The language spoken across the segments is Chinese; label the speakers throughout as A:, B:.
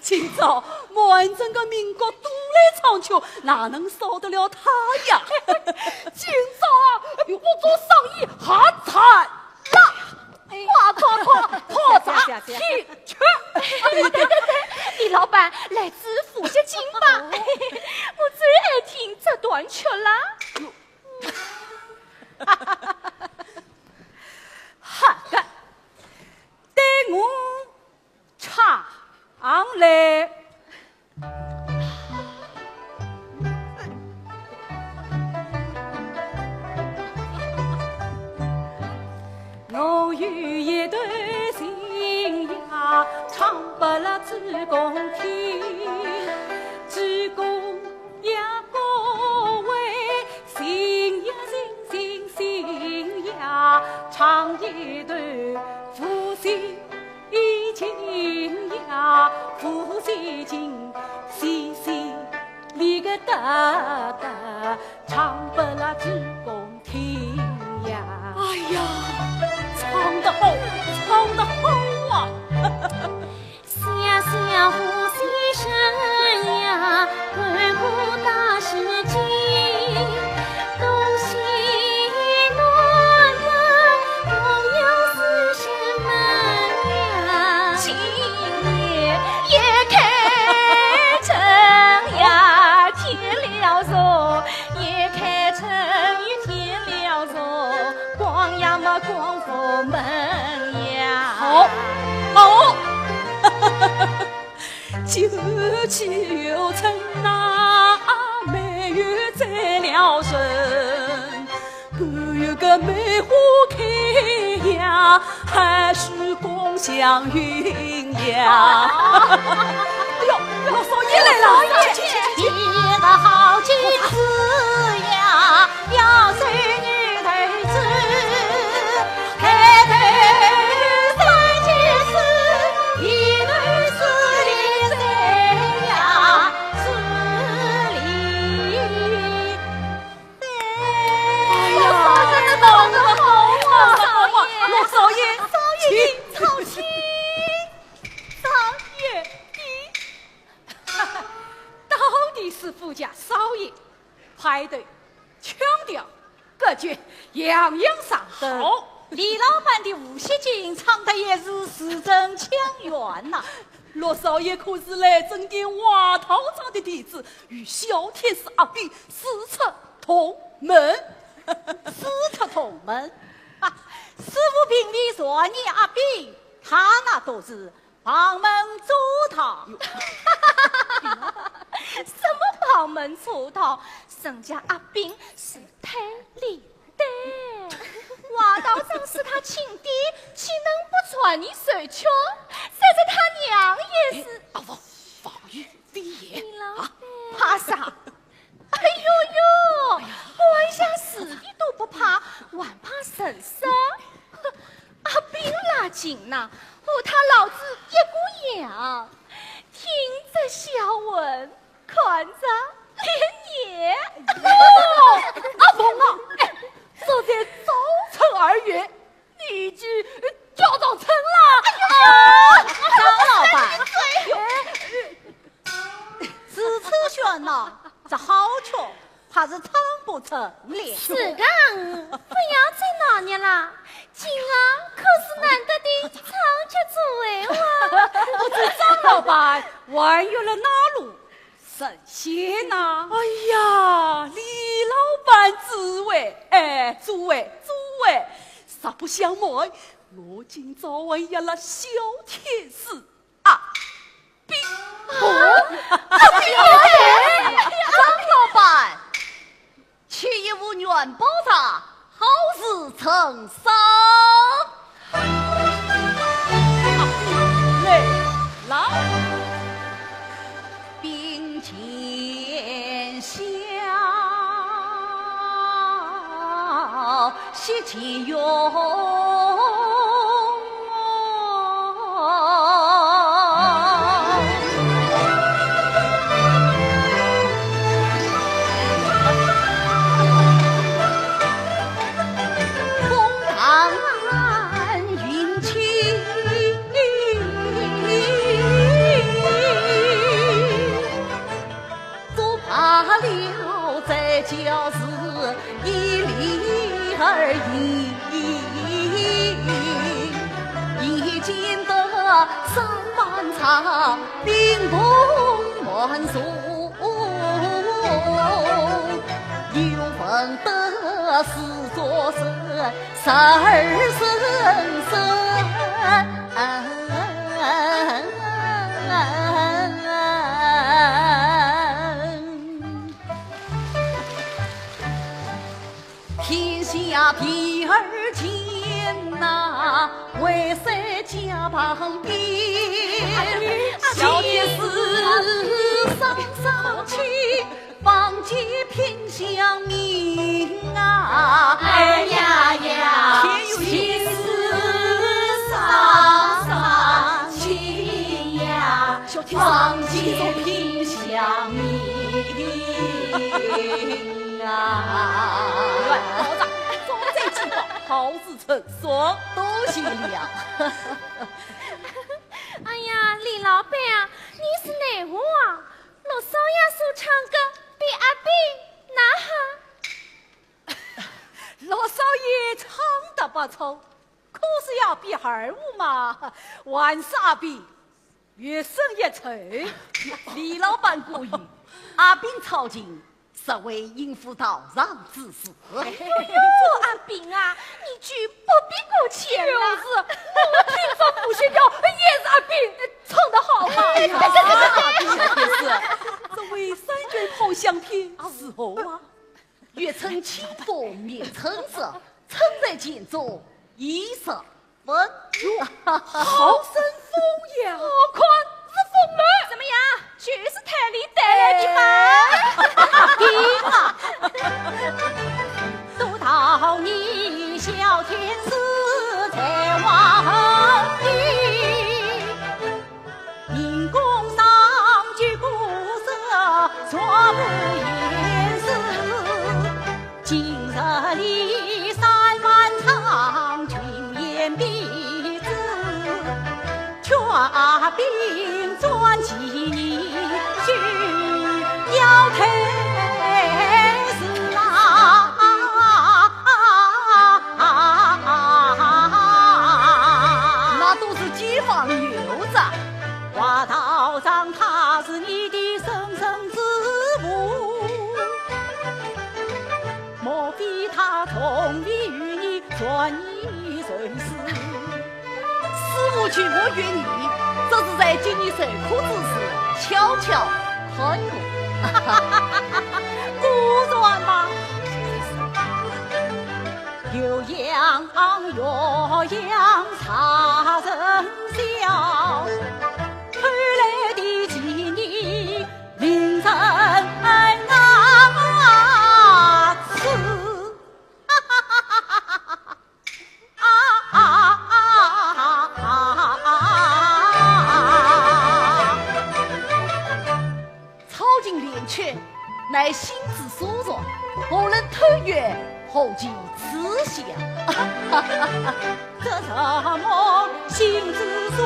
A: 今朝莫问整个民国都来唱曲，哟，哪能受得了他呀？今早啊，我做生意还惨了。夸砸听去！
B: 对，李老板来自付些金吧，我最爱听这段曲了。
A: 好的，带我唱来。我有一段情呀，唱不了主公听，主公呀各位心呀心呀，唱一段夫妻情呀，夫妻情细细里个哒哒，唱不了主公听呀。哎呀！唱得好，唱得好啊！
B: 下下呼吸声呀，关乎大世界，东西南北都有四神门呀，今夜也开城呀，天了着，也开城与天了着，光呀嘛光佛门呀，
A: 好，九七有成那梅雨在了身，半有个梅花开呀，还是共享云呀。哎呦，老少爷来了，
B: 一个好句子呀，要随女头子，抬头三件事，一男四里三呀，四里三呀，唱得好啊，
A: 老少爷，
B: 请操心，少爷
A: 到底是富家少爷排队腔调各句样样上好。
B: 李老板的无锡经唱的也是字正腔圆呐。
A: 罗少爷可是来整点瓦陶厂的弟子，与小天使阿炳师出同门。
B: 师出同门啊！师傅评理说你阿炳，他那都是旁门左道。什么旁门左道？人家阿炳是太理的，瓦道长是他亲爹，岂能不传你手脚？再者他娘也是。
A: 防御威严
B: 啊！怕啥？哎呦，官下死的都不怕，还怕神僧？阿炳拉紧呐，他老子一股痒，听着小文，看着连眼。
A: 阿凤啊，这才早晨2月，你已经叫长成了。
B: 张老板，此次选呐，这好巧，怕是唱不成脸。是的，不要再拿捏啦。今啊，可是难得的唱曲作为哇！
A: 不知张老板玩有了哪路神仙呐？哎呀，李老板诸位，实不相瞒，我今早问一了小天使阿炳。
B: 张老板，去一壶元宝茶，好事成双。
A: 来，
B: 并肩笑，喜气哟。
A: 一力而已，已经得3万场，兵功万数，有份得4座神，12神神。天下第2间呐，为谁家旁边？小天使上去，放街偏向明啊！
B: 哎呀呀，
A: 天使上去呀，放街偏向明啊！
C: 老大，总在计划，好事成双，
A: 多谢了。
B: 哎呀，李老板啊，你是哪户啊？罗少爷所唱歌比阿炳那好。
C: 老少爷唱得不错，可是要比二五嘛，万事阿炳越胜一筹。
A: 李老板过誉，阿炳操劲，实为应付道上之事。
B: 做阿炳啊，你就不必过谦了。
C: 就是我听说不协调，也是阿炳唱得好嘛。是，这位三军炮相片是何啊？
A: 月称清风灭春色，称在剑中一色风。
C: 好生风呀！
B: 我看是风了。怎么样？就是台里带来的吧？
A: 兵啊！
C: 都到你小天使在望里，因公上举鼓瑟，说不言辞。今日里3万场，群言彼此，却兵转起你需要开始啊！
A: 那都是街坊牛子，
C: 话道上他是你的生生之母，莫非他从未与你专一认识？
A: 师傅劝我约你，这是在今你受苦之时悄悄看过。
C: 不算吧。有样岳阳茶人笑，后来的几年名声啊此。
A: 操尽连拳，乃心之所状，我能偷月后继此想。
C: 这什么心之所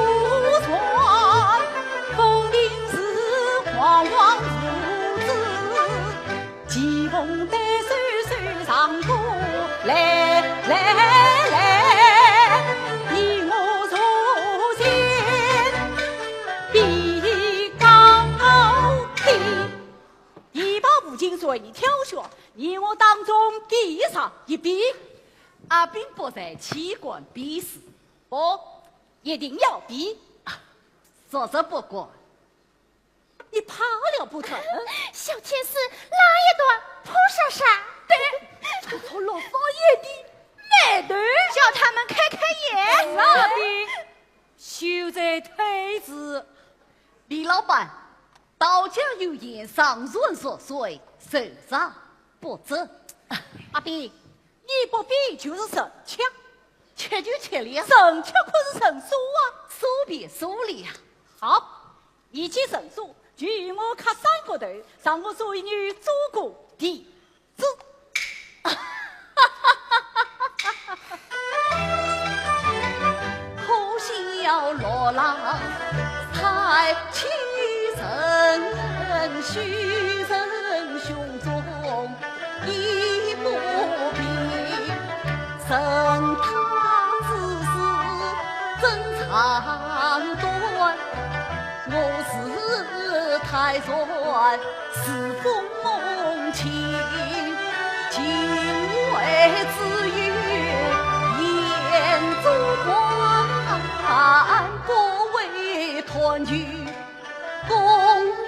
C: 传，否定是惶惶无知，棋逢对手手上过，来，你我所见比高低，一把无尽随挑选，你我当中第上一比。
A: 阿炳不在棋馆比试，
C: 不，一定要比，
A: 说这不管。
C: 你怕了不成？
B: 小天使拉一段扑上山，对，
C: 偷偷落少爷的
B: 美头，叫他们开开眼。
C: 那边休在推子，
A: 李老板，道家有言，上润所遂，手上不正。
C: 阿炳，你不比就是神枪，
A: 吃就吃了，
C: 神枪可是神书啊！
A: 手比手里啊。
C: 好，一起神书，据我看3个头，让我做一女做过弟子。
A: 可笑罗郎才气神，虚神胸中一不
C: 才算是风梦情，今为子曰言祖光，各为团聚共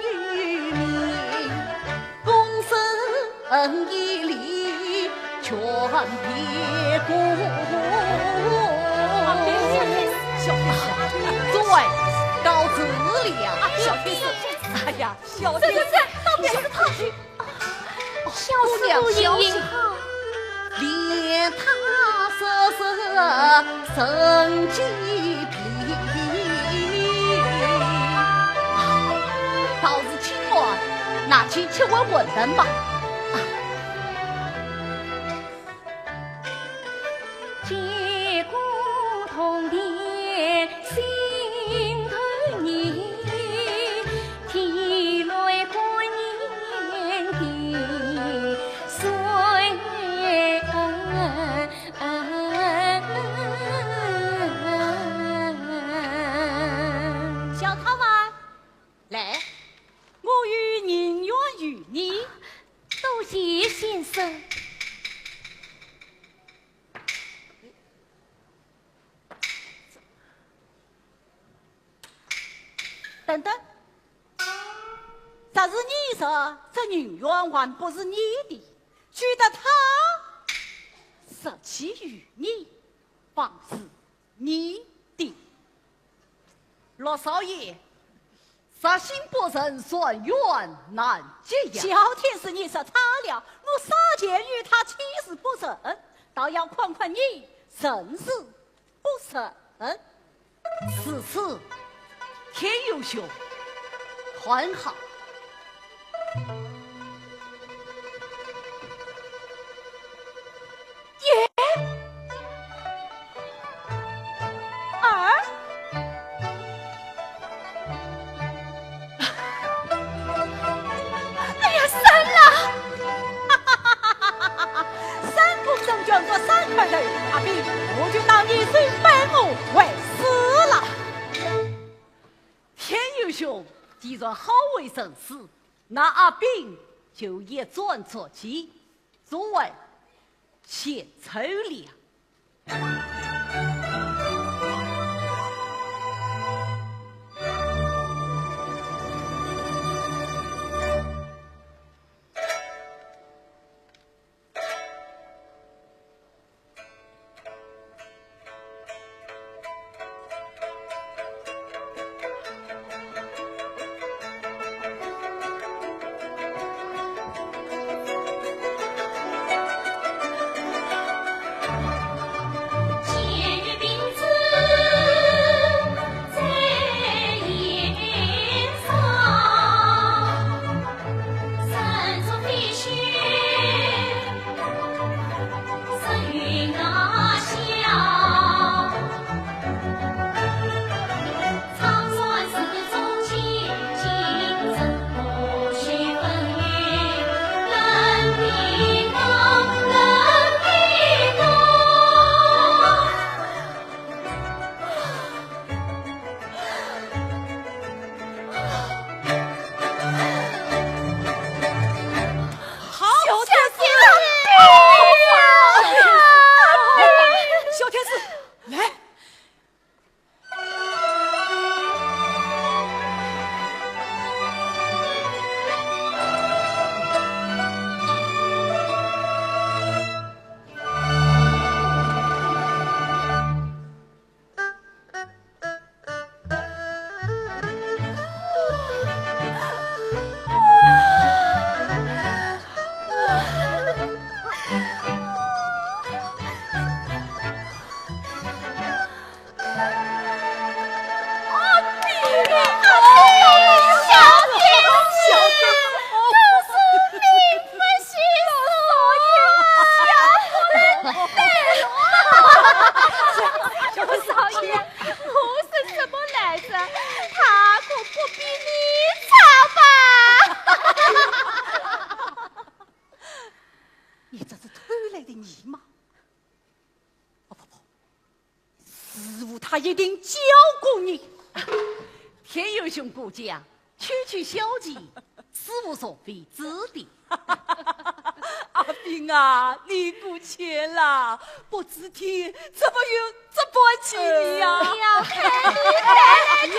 C: 与民，共生一理全别故。诸位告辞了。
A: 小天使，哎呀，小
B: 这
A: 天使，
B: 到底是他小
C: 姑娘
B: 姑莹莹
C: 好，连他生几皮，倒是请我拿起去问问人吧。
B: 结果同殿心头你，啼泪过年的岁
C: 小桃儿，来，我与宁愿与你。
B: 多谢先生。
C: 等等，这是你说，这宁愿还不是你的，觉得他舍弃于你，方是你的。罗少爷，杀心不仁，算冤难解呀。小天使，你说差了，我杀奸于他，岂是不仁？倒要看看你甚是不仁。此次天佑兄，宽好。
B: 哎呀，生了！
C: 三不正卷做三块人，阿炳，我就当你虽拜我为师了。天佑兄既然好为人师，那阿炳就也转出去，作为献丑了。他一定教过你。天佑兄过奖，
D: 区小姐，事无所非之地。
C: 阿斌啊，你过谦了，不知天怎么有这般气你呀？
B: 要看你，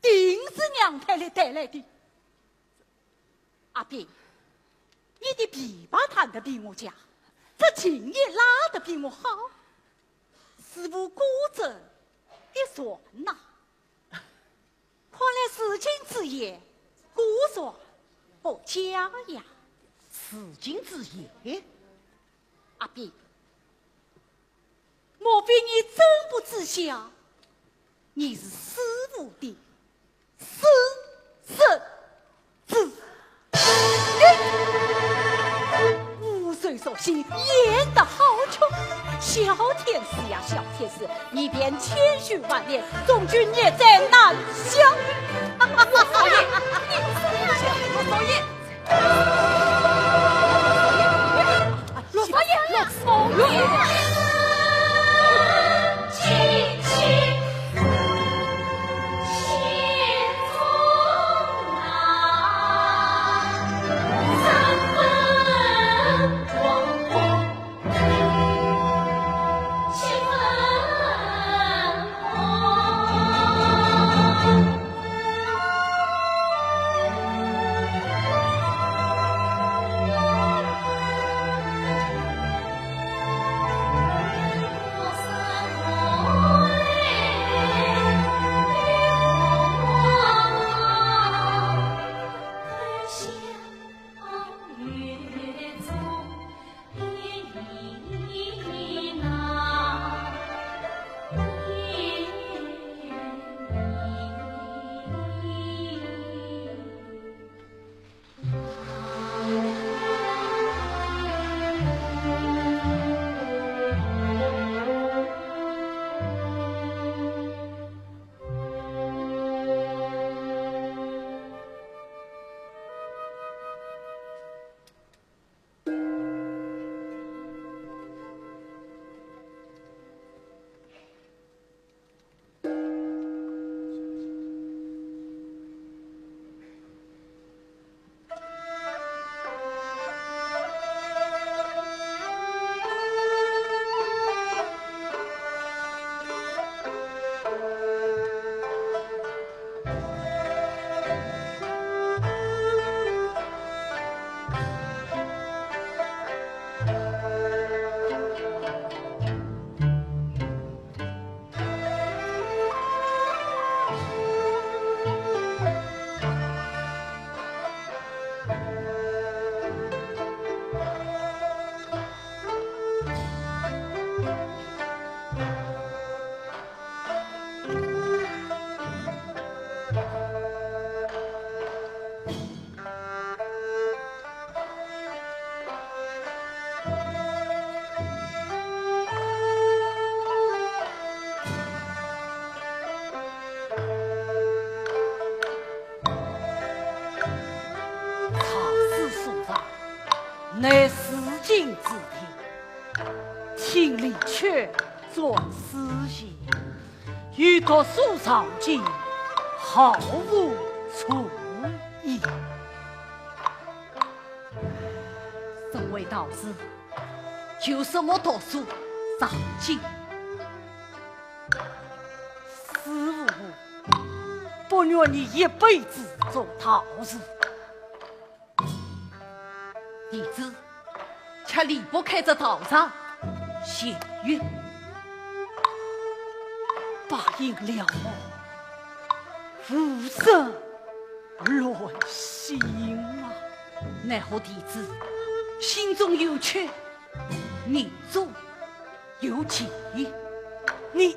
C: 定是娘太太带来的。阿斌，你的琵琶弹得比我佳，这琴也拉得比我好，似乎孤枕一算呐。看来事情之言，孤算不佳呀。
D: 此经之言，
C: 阿斌，莫非你真不知晓，你是师傅的私生子？无谁所信，演得好穷。小天使呀，小天使，你便千许万年，终君也在南乡。
D: 老爷，罗少爷，
B: 罗少爷，罗少爷，亲亲。
C: 乃市井之地，听里却作私言，欲夺书上经，毫无处意。身为道士，就什么读书上进，师傅不愿你一辈子做道士。弟子却离不开这道上仙韵，答应了我，无生乱心啊！奈何弟子心中有缺，命中有疾，你。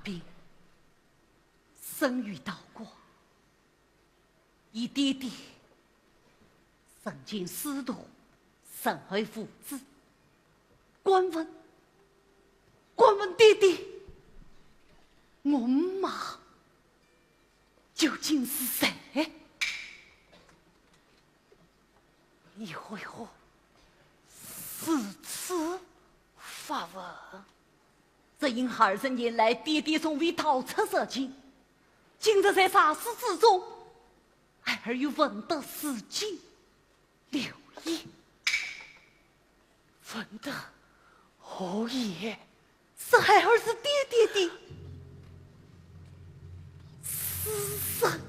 D: 斌生于道国，以爹爹曾经师徒，生为父子。官问爹爹，我妈究竟是谁？你为何如此发问？这因20年来爹爹从未逃出这境，今日在沙市之中，孩儿又闻得此景，留意。闻得何也？是孩儿是爹爹的私生。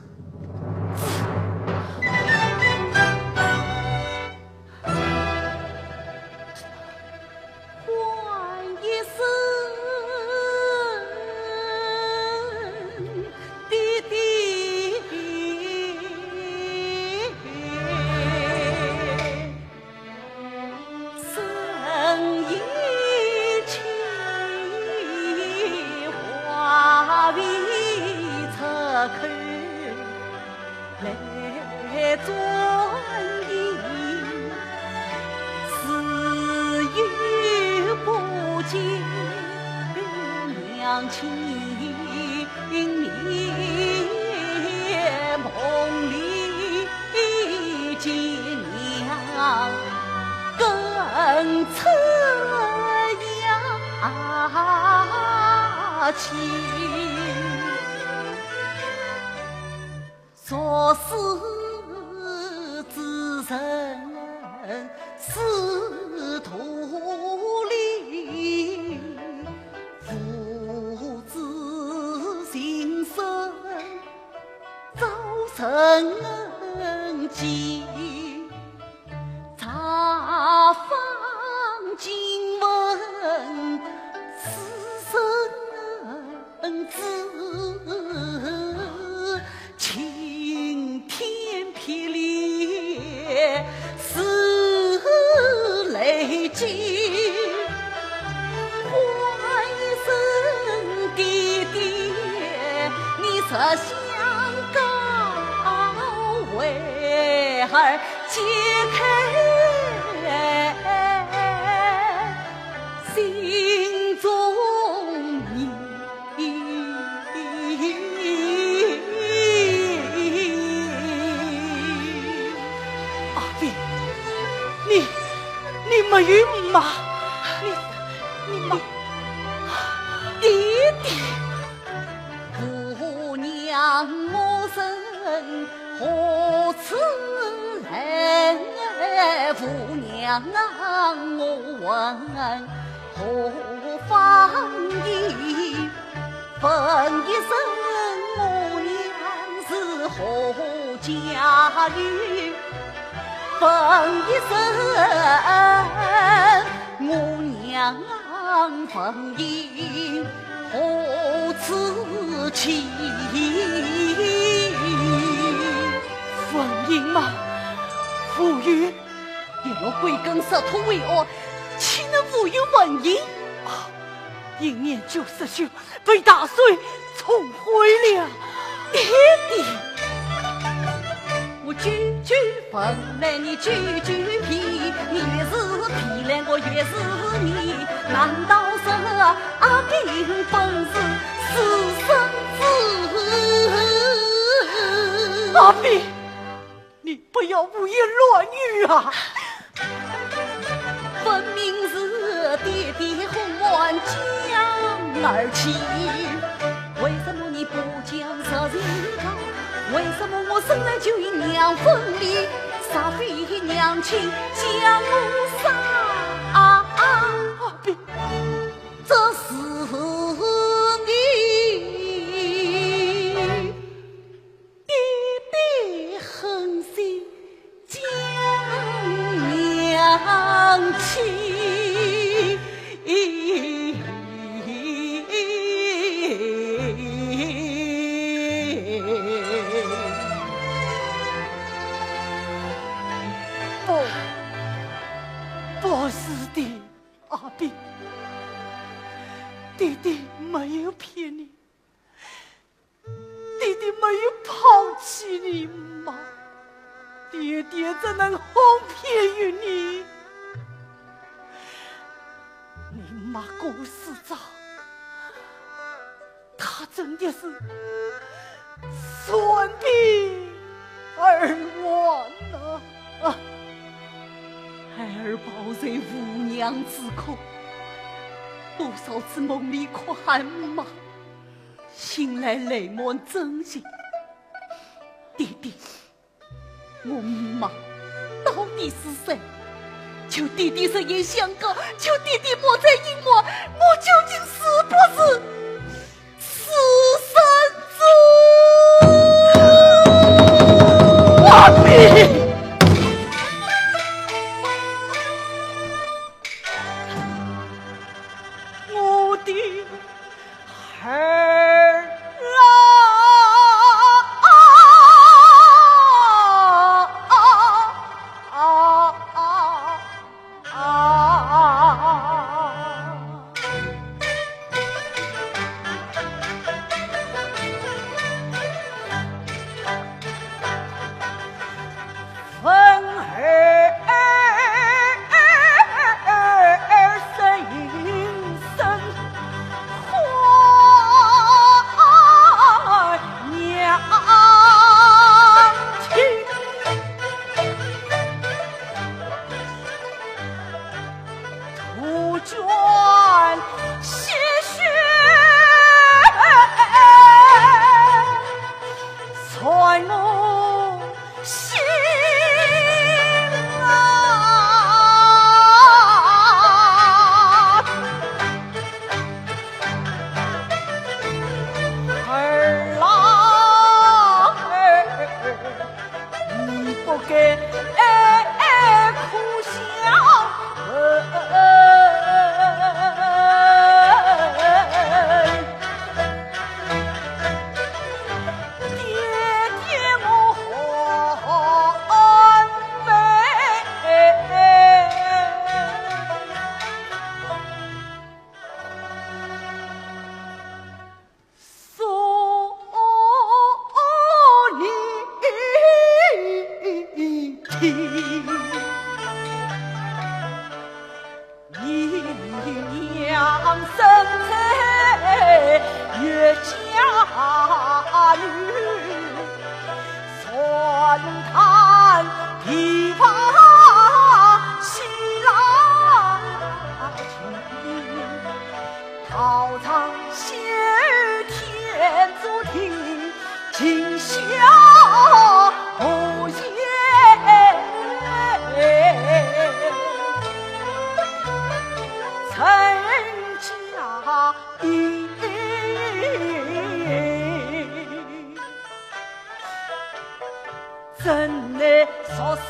D: 做事之人是土里，父子心生早生恩基，茶坊经文此生子。晴天霹雳是雷击，唤一声爹爹，你这香膏为儿解开心中谜。你没孕吗？你妈爹爹，姑娘我生何此人？姑娘我问何方意？问一声我娘是何家女？问一声我娘婚姻何此情？婚姻嘛，妇女也若归根涉土为恶，岂能无有婚姻？一年90宿，被大水冲毁了。爹爹，我句句分来你句句批，你越是批来我越是你。难道是阿兵本是私生子？阿兵，你不要胡言乱语啊！分明是爹爹唤将而起，为什么你不将实人告？为什么我生来就与娘分离？煞非娘亲将我杀？这是你爹爹狠心将娘亲。不是的，阿兵，
C: 你妈，爹爹怎能哄骗于你？你妈过世早，她真的是孙病而亡啊！孩儿抱在无娘之口，多少次梦里哭喊妈，醒来泪满真心。爹爹，我妈到底是谁？求爹爹实言相告，求爹爹莫再隐瞒，我究竟是不是私生子？阿弥。我的孩儿真乃说是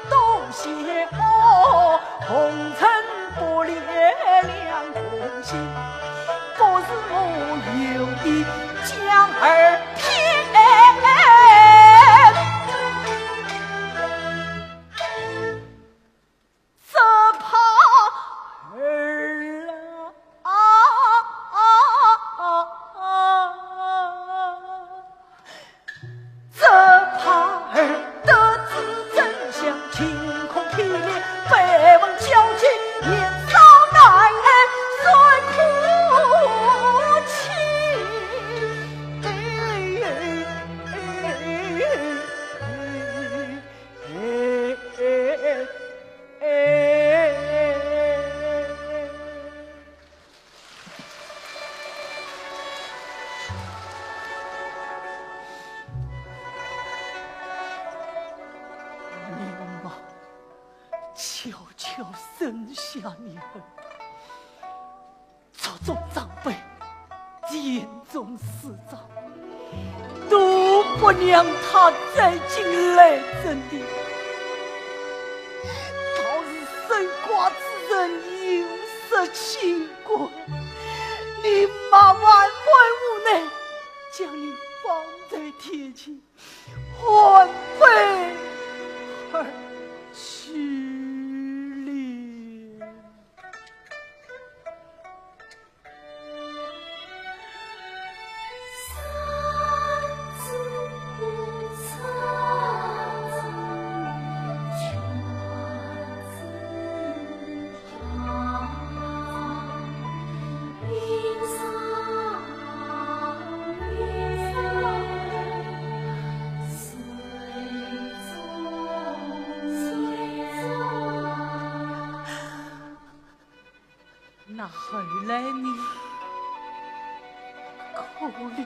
C: 东邪恶，红尘不裂两空心。不是我有意将儿骗，只怕儿只怕儿得知真相，晴空霹雳，百闻交集，年少难随哭悄悄生下你儿，朝中长辈眼中师长，都不让他再进来真的。倒是守寡之人有失清官，你妈万分无奈，将你放在铁前，还被儿去。
B: 三字不曾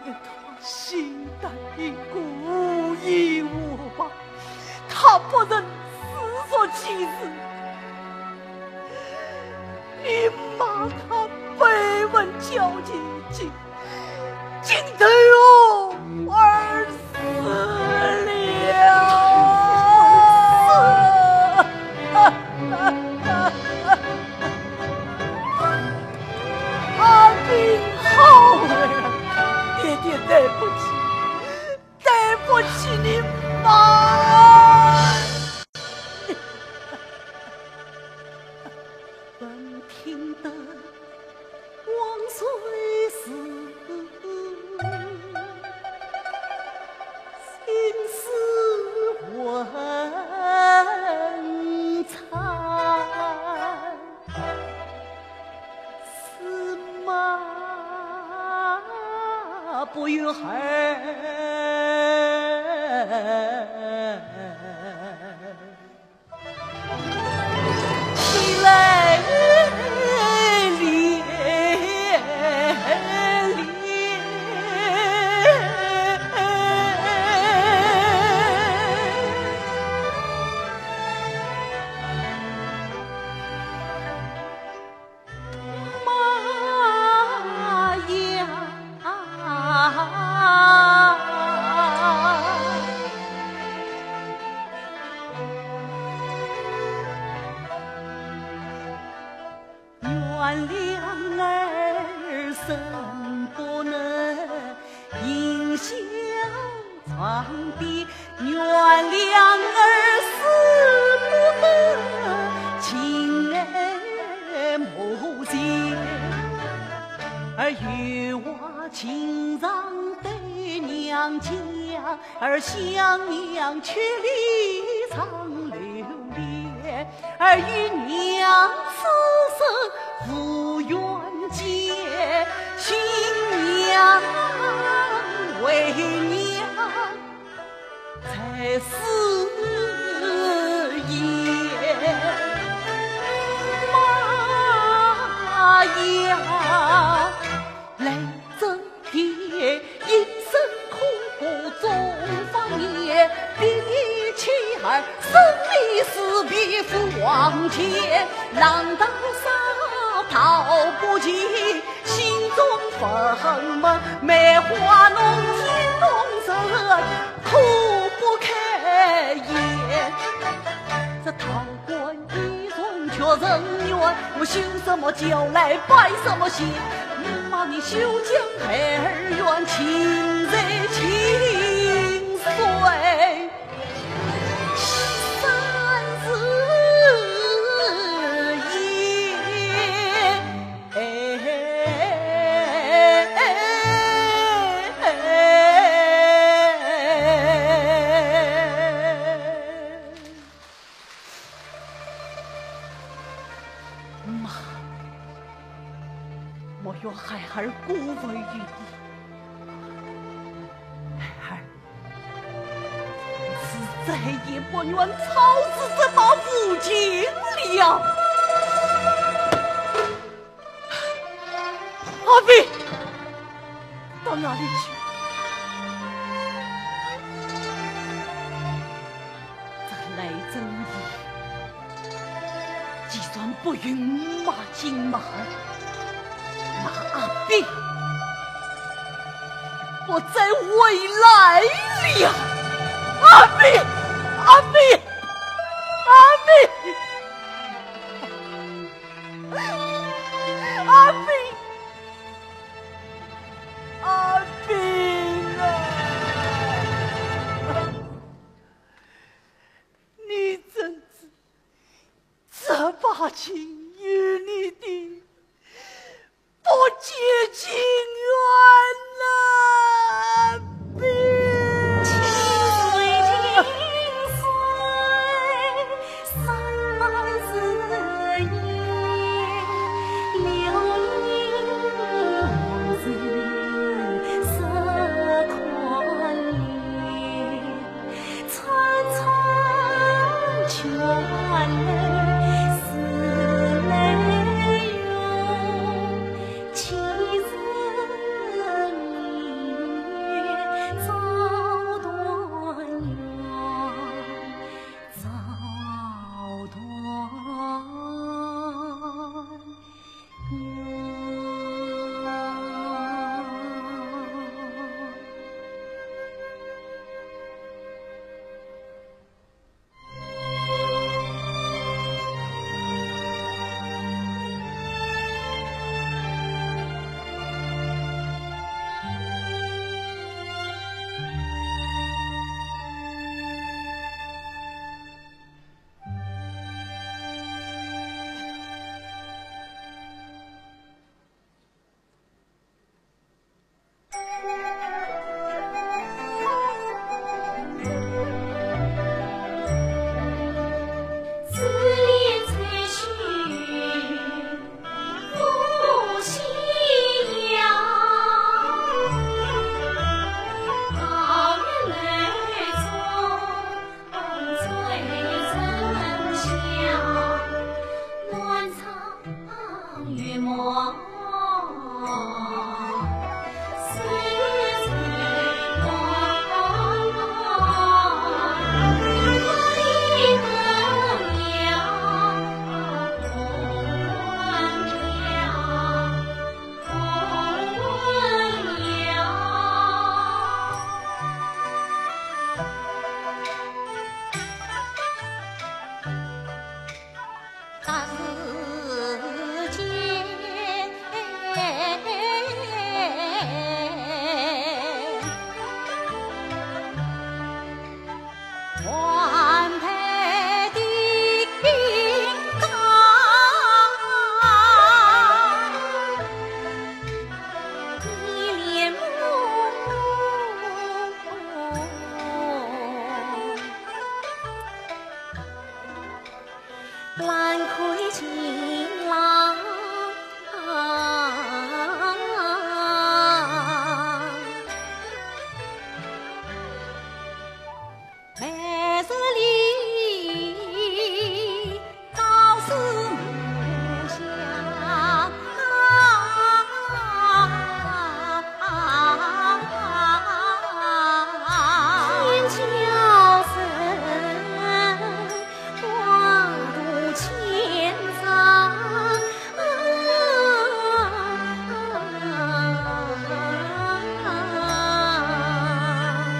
D: 他心淡因故依我吧，他不能自作其事。你骂他卑闻交际，竟对我而死了。阿炳好人，爹爹对不起，对不起你妈。闻听得王岁死，心思温惨，司马不与儿。起来原谅儿身不能应笑床边，原谅儿死不得情爱无间，儿与我情长对娘家，儿想娘却离苍流连，儿与娘此生无缘结，亲娘为娘才死也。妈呀，来这爹一生苦苦总方业，比妻儿生离死别赴往前，浪刀杀逃不及，心中愤懑梅花浓，天龙色苦不堪言。这桃官一人却人怨，我修什么教来拜什么仙？骂你休将儿怨，情在情碎。我愿孩儿孤为于你，孩儿是再也不愿操持这把父亲了。阿飞，到哪里去？再来争议，计算不允骂金马儿。阿炳，我在未来了。阿炳，阿炳，阿炳，阿炳，阿炳啊！你真是这把情与你的不解情缘呐，
B: 情随情随，三字言，流年字色宽怜，串串圈泪思。
C: hoàn thế đi ca
B: 一帘幕，兰魁情郎。
C: 每日里高思故乡，
B: 天桥声，花渡千桑。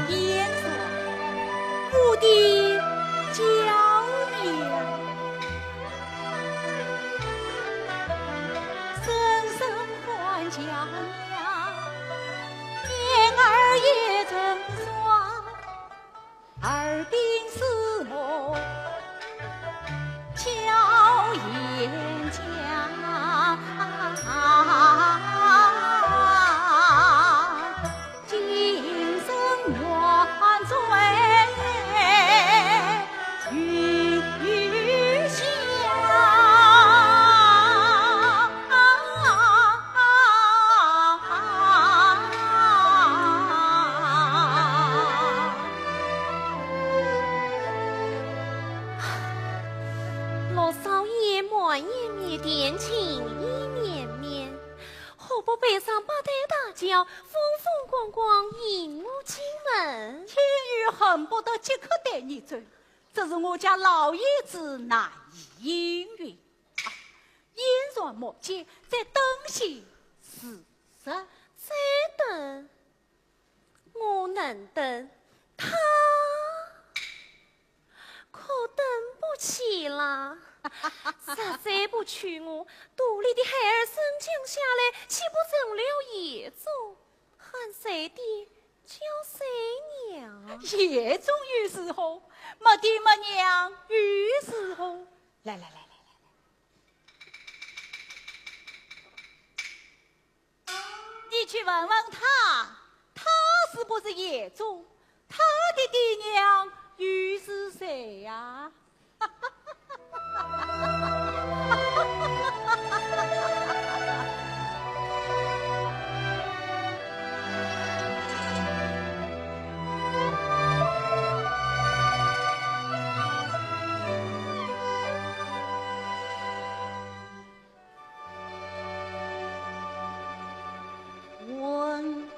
C: 燕说我的娇娘，声声唤娇娘，燕儿也成双，耳鬓厮磨巧言讲，今生愿醉余香。
B: 罗少爷满眼面点情意绵绵，何不背上八抬大轿，风风光光迎我进门？
C: 天宇恨不得即刻带你走，这是我家老爷子难以应允。燕然莫见，在等些事实。
B: 再等，我能等，他可等不起啦！实在不娶我，肚里的孩儿生降下来，岂不成了野种？喊谁爹叫谁娘？
C: 夜中有时候，没爹没娘有时候。来来来来来来，你去问问他，他是不是野种？他的爹娘又是谁呀、问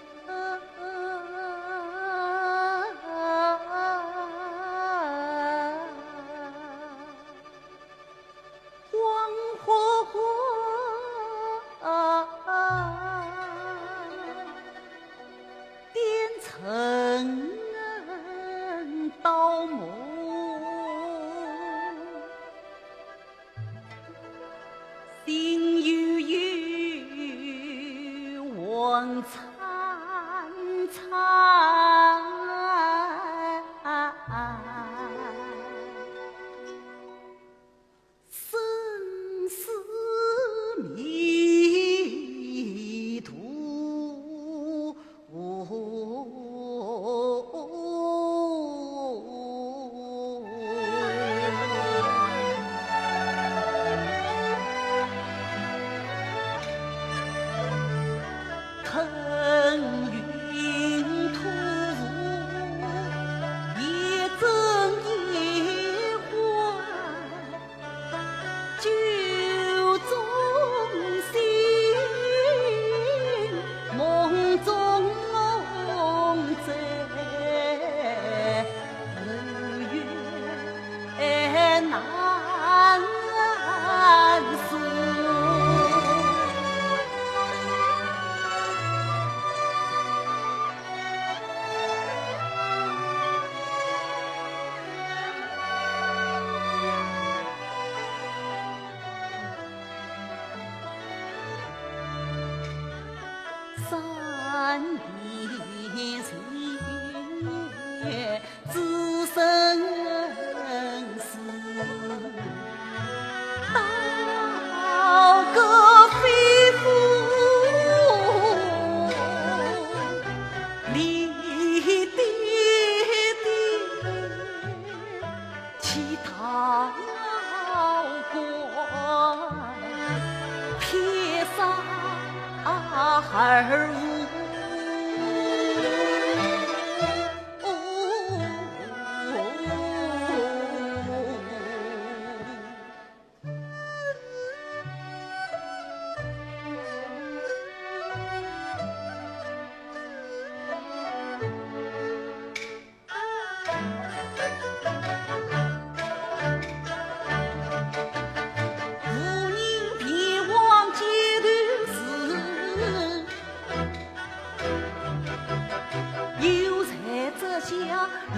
C: 黄火火点成刀木，心悠悠望惨惨，生死迷途。
D: 乞讨官，撇上二五。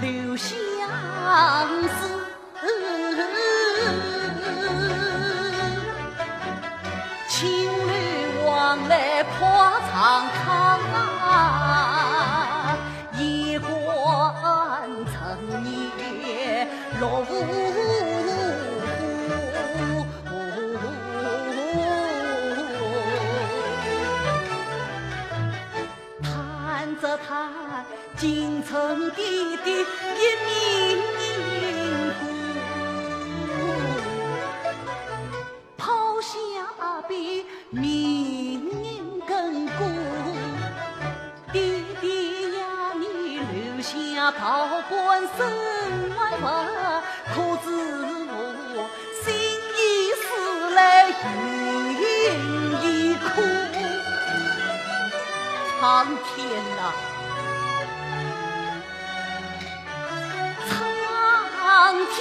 D: 留相思，情侣往来破长康，夜观成夜落无。谈着谈，京城地的一名故，抛下比命运更固。爹爹呀，你留下道观身外物，可知我心已死来云已哭。苍天啊！苍天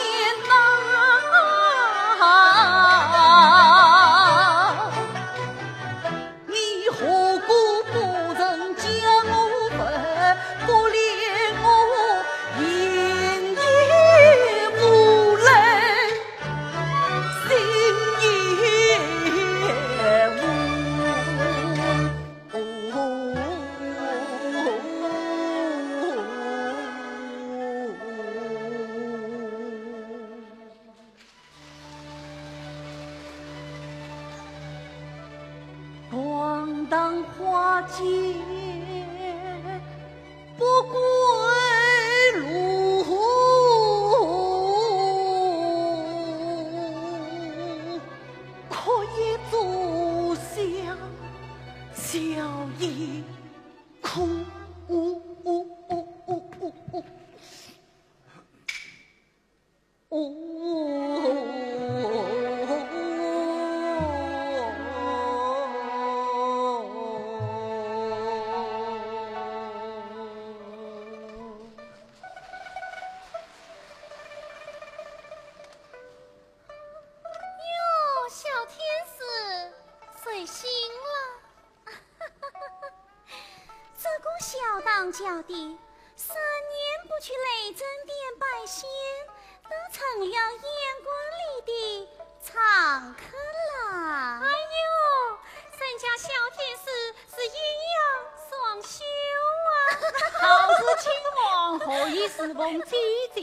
D: 啊！你何故不曾将我分，不怜我饮也无泪，心也咣当花街不归路，可也坐下笑一哭。
B: 叫的3年不去雷震殿拜仙，都成了燕国里的常客了。
C: 哎呦，人家小天使是阴阳双修啊！
A: 好是亲王何以侍奉姐姐，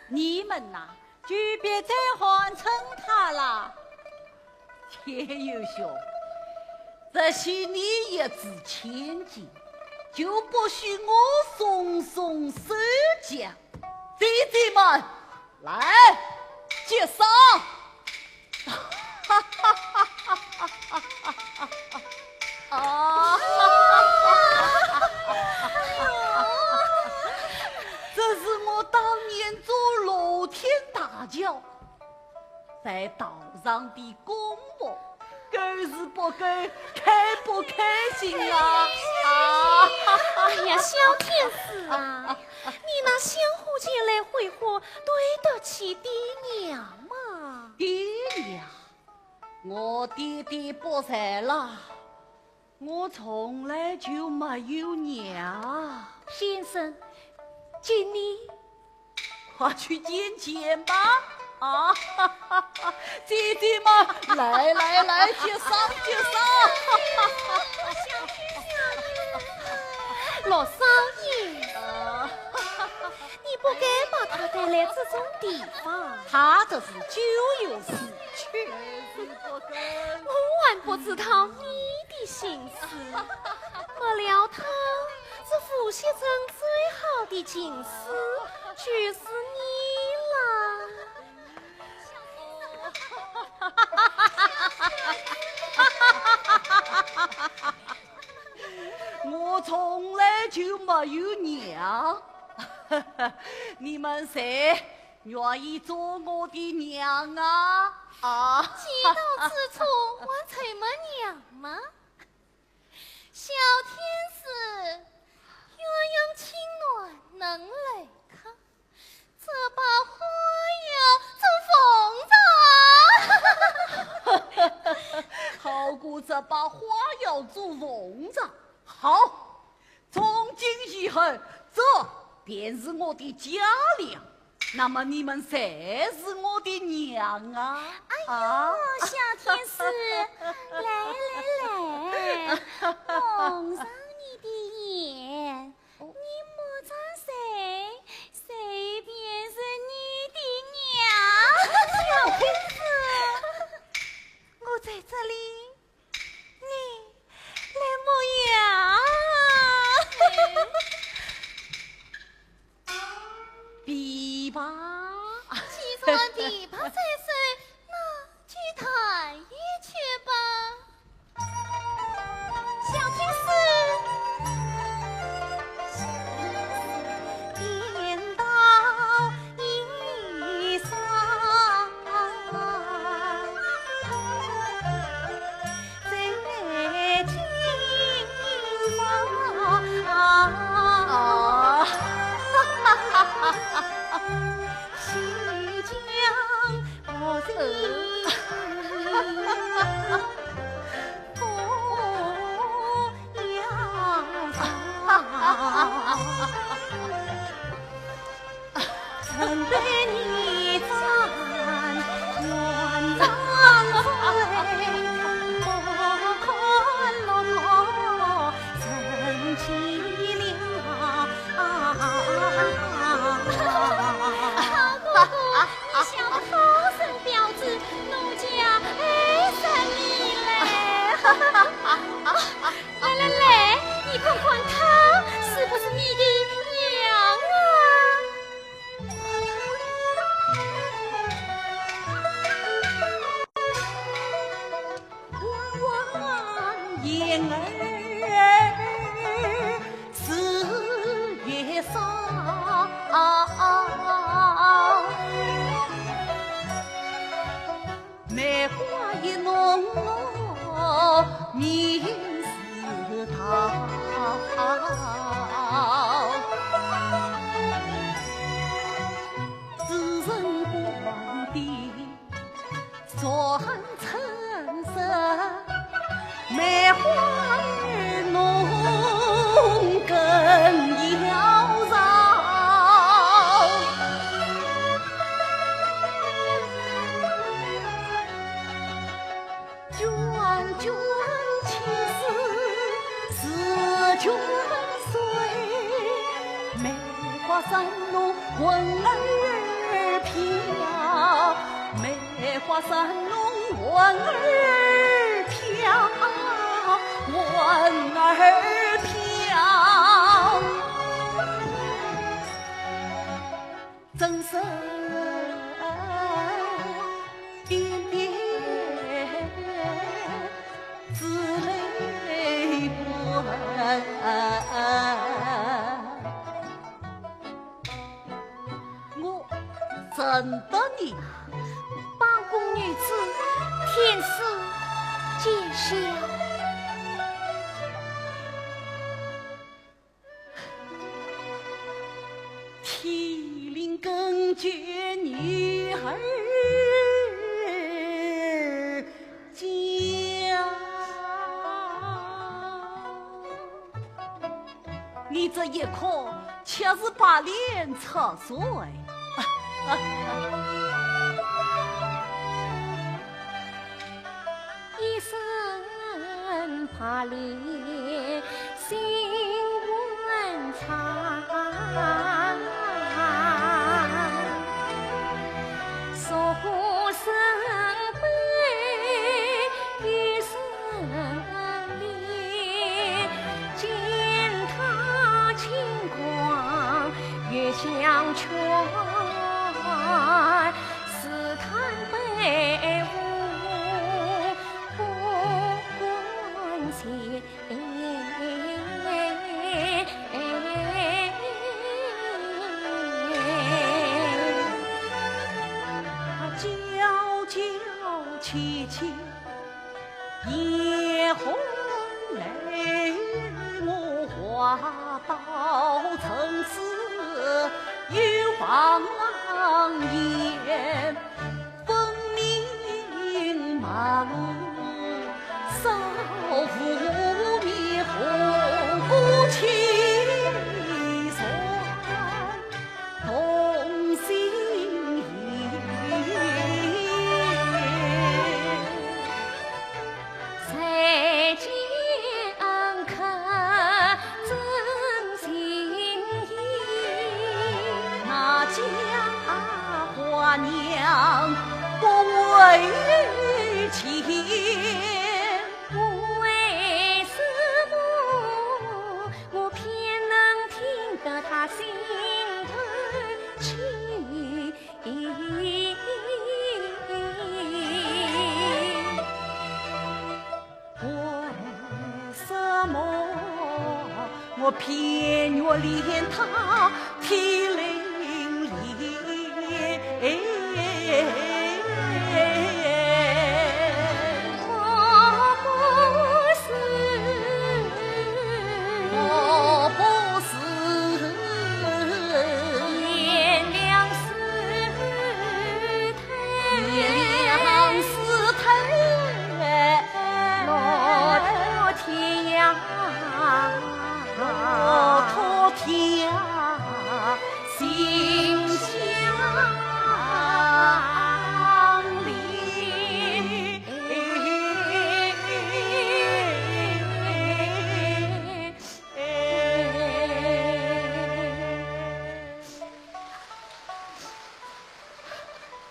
A: 你们呐就别再欢称他了。
D: 天佑兄，这许你一掷千金，就不许我松松手脚。姐姐们，来接上！这是我当年做露天大轿在道上的功夫，够是不够开不开心啊！
B: 哎呀，小天使啊，你那相互前来挥霍，对得起爹娘吗？
D: 爹娘，我爹爹不在了，我从来就没有娘。
B: 先生，请你
D: 快去见见吧！啊，姐姐们，来来来，接上接上！
B: 老少爷，你不该把他带来这种地方。
A: 他这是咎由自取，
B: 我还不知道你的心思，没料他这傅先生最好的情思就是你了。
D: 我从来就没有娘，你们谁愿意做我的娘啊？啊！
B: 既到此处，我才没娘吗？小天使，鸳鸯情暖能来看，这把花要做凤凰。
D: 好过这把花要做凤凰。好，从今以后，这便是我的家粮。那么你们谁是我的娘啊？
B: 哎呦，小天使，来，蒙上你的眼，你莫张谁，谁便是你的娘。小天使，我在这里，你来模样。
D: 琵琶，
B: 既然琵琶在手，那去弹一曲吧。小天使，颠倒衣裳，在琴房。西江河水多阳长，曾被你赞元璋岁，不看落成凄凉。你想的好生标致，奴家爱上你嘞！来，你看看他是不是你的娘啊？
D: 弯弯燕儿四月梢，梅花一浓面似桃，知人光的转成色，梅花儿浓更妖娆。卷卷青丝似卷水，梅花三弄魂儿飘，梅花三弄魂儿飘，魂儿飘。真是点点自泪滚，我认得你，
B: 八公女子，天师见笑。
D: 提领更绝女儿家，你这一哭却是把脸擦碎。
B: 一身怕脸心温长，说声悲与声离，见他轻狂越相劝，试探被误。
D: 凄凄夜红泪，我花到城市有放眼，分明马路少妇面红不起酸，同心意。
B: 再见看真心意，
D: 那家花娘不为情，
B: 为什么我偏能听得他心头情？
D: 为什么我偏要恋他体淋淋？我不是
B: 颜良师
D: 梁师太，
B: 骆驼天涯，
D: 骆驼天涯心相连。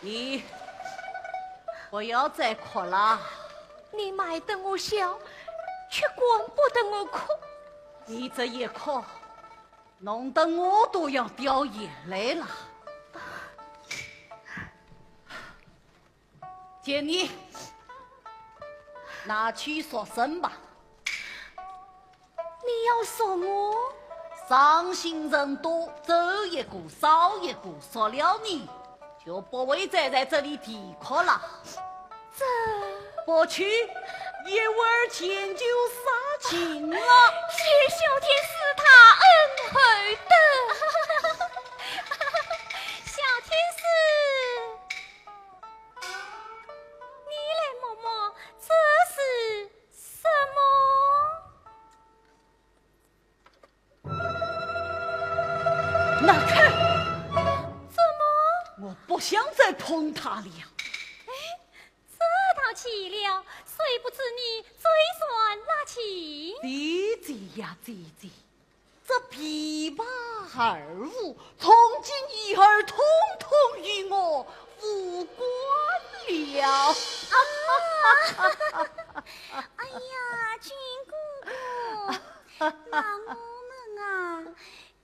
D: 你不要再哭了，
B: 你卖得我笑，却管不得我哭。
D: 你这一哭，弄得我都要掉眼泪了。见你拿去说声吧，
B: 你要说我，
D: 伤心人多，走一个少一个，说了你就不会再在这里啼哭了。
B: 这
D: 不去，一会儿见就杀情了。
B: 谢小天是他恩厚的，小天使，你来摸摸，这是什么？
D: 那看，
B: 怎么？
D: 我不想再碰他了。
B: 这道气了，谁不知你嘴酸那情？
D: 姐姐呀，姐姐，这琵琶二胡从今以后统统与我无关了。
B: 哎呀，君姑姑，那我们啊，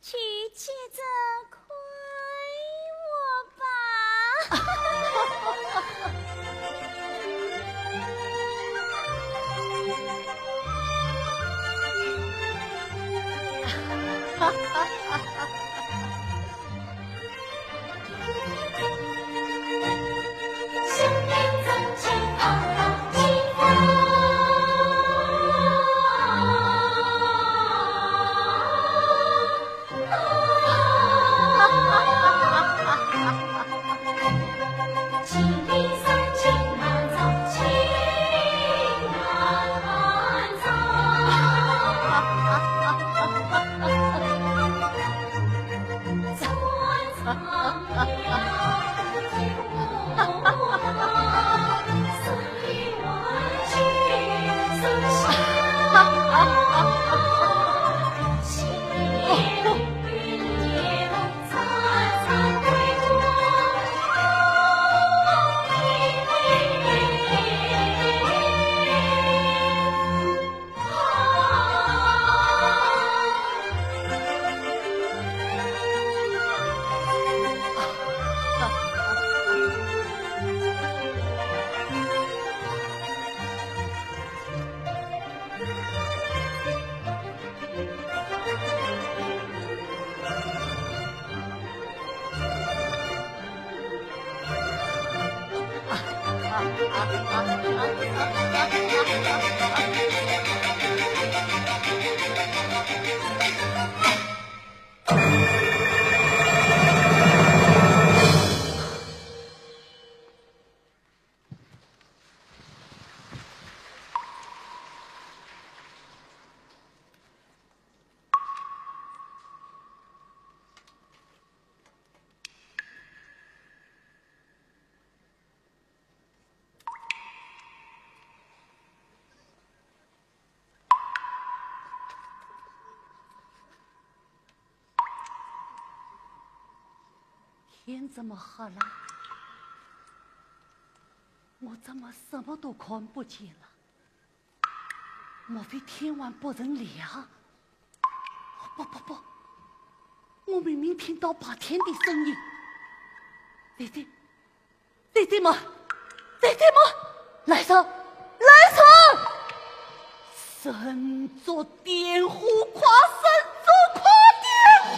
B: 去接着亏我吧。新年曾经轻轻笔三千难藏，情难
D: 天这么黑了，我怎么什么都看不见了？莫非天晚不曾亮？不，我明明听到白天的声音。姐姐们，来上！神作点火，快神作快点火！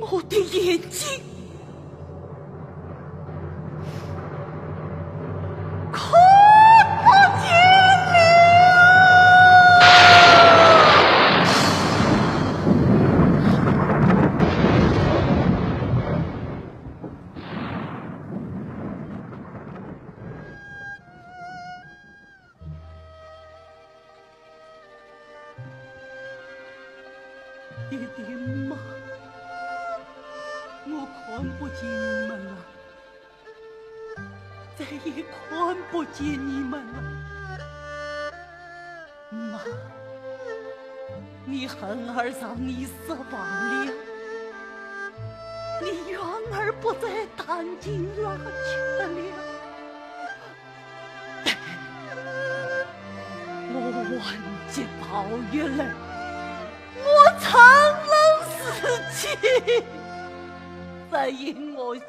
D: 我的眼睛看不见爹爹妈，我看不见你们了，再也看不见你们了。妈，你恨儿让你失望了，你怨儿不再弹尽拉去了。我忘记抱怨了，我承认事情，再因我心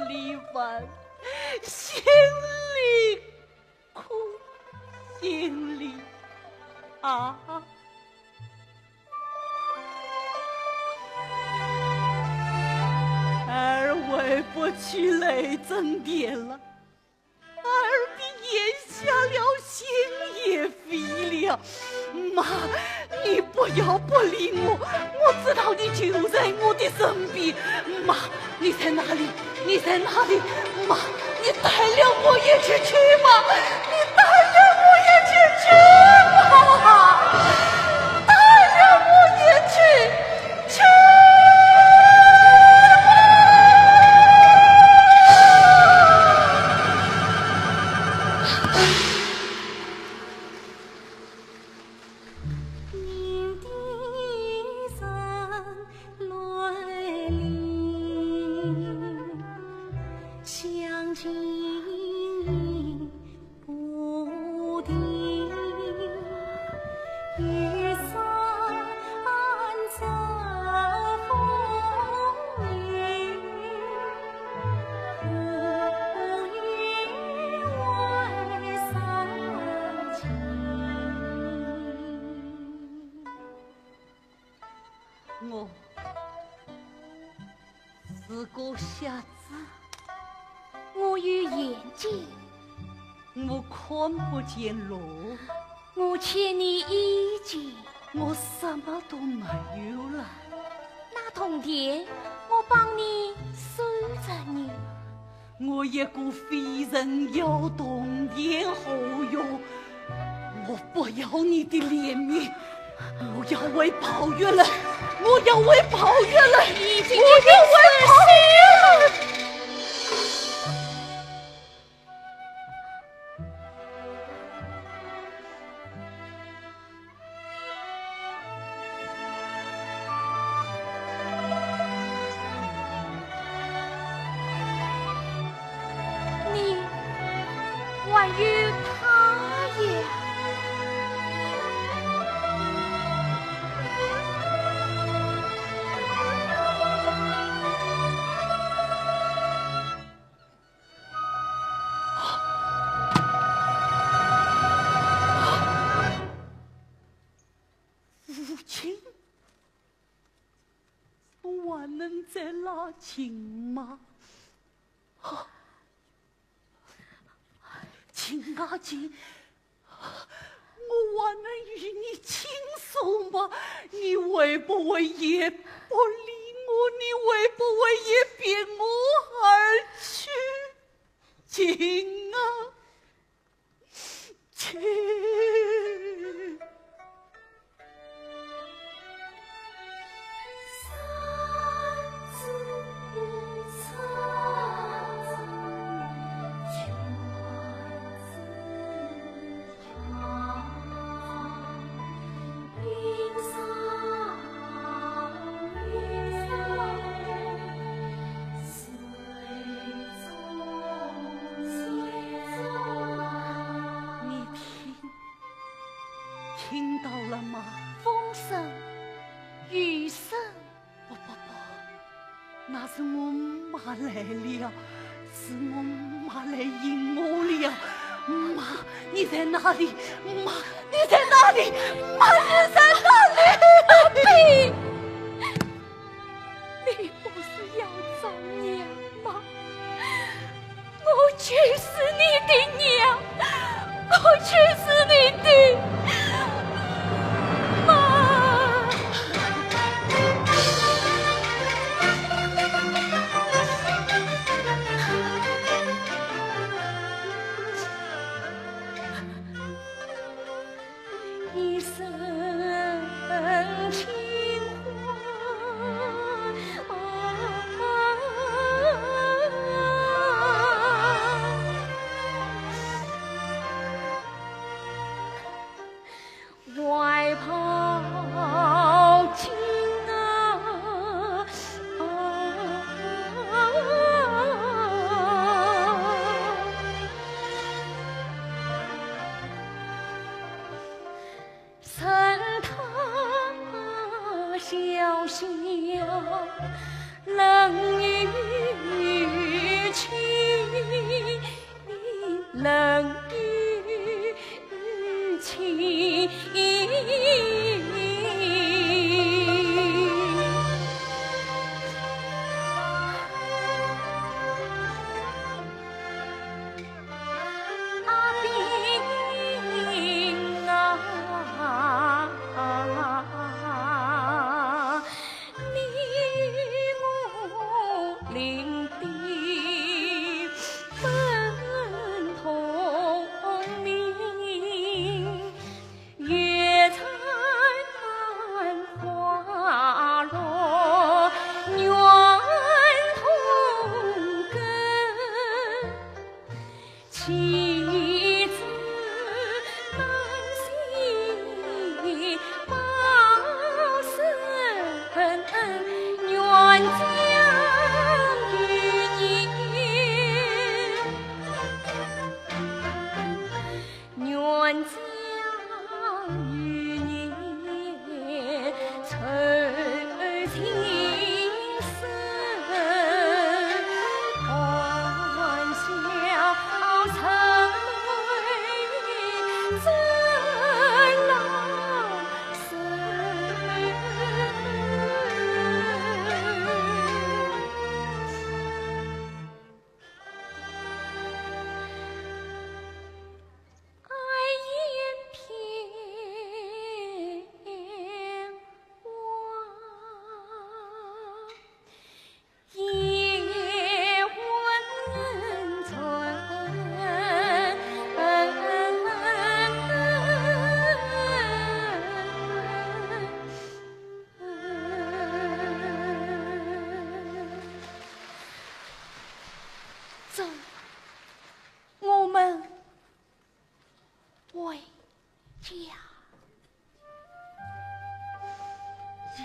D: 里烦，心里苦，心里啊。儿回不去雷震殿了，儿比眼瞎了，心也飞了。妈，你不要不理我，我知道你就在我的身边。妈，你在哪里？你在哪里？妈，你带了我也去吧，你带了我也去吧，带了我也去。我是个瞎子，
B: 我有眼睛，
D: 我看不见路，
B: 我欠你衣襟。
D: 我什么都没有了。
B: 那铜钿我帮你收着你。
D: 我一个非人要铜钿好用，我不要你的怜悯，我要为宝玉了，我要为宝玉了，我要为宝玉了。
B: 你还有他呀？
D: 亲吗？亲啊亲，我还能与你倾诉吗？你会不会也不理我？你会不会也别我而去？亲啊亲。听到了吗？
B: 风声、雨声，
D: 不，那是我妈来了，是我妈来迎我了。妈，你在哪里？妈，你在哪里？妈，你在哪里？
B: 阿飞，你不是要找娘吗？我就是你的娘，我就是你的妈。一生情外抛情深潭小小冷雨去，冷雨去。妻子难系报身，愿将与你，愿将与你成情深，欢笑成泪真老身。爱燕片花，夜温存。走，我们回家。
D: 家。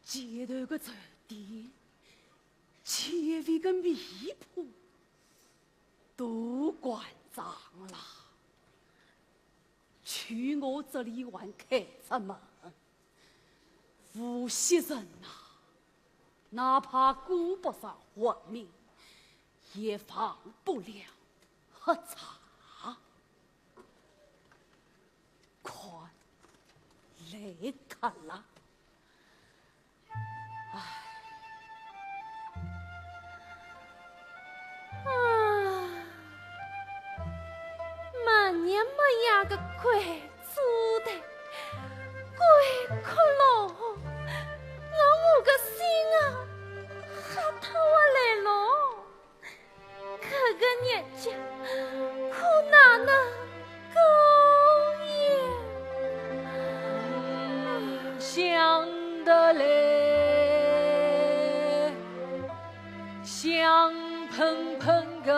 C: 街头个走地，前面个米铺都关张了，去我这里还开着门。无锡人呐，哪怕顾不上活命，也放不了喝茶。看来看了。
B: 满年没呀个鬼做的鬼哭了，我个心啊吓透我来了，这个日子可哪能过也
C: 想得来，香喷喷个，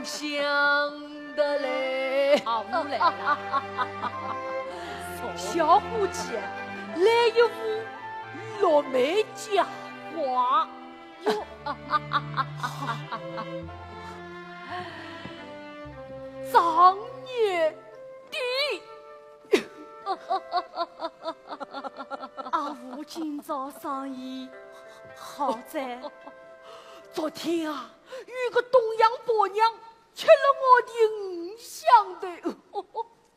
C: 想得来，好来了。小伙计，来一壶落梅佳话哟。张月弟，
A: 阿父今朝生意好在，
C: 昨天啊，有个东洋婆娘吃了我的五香的，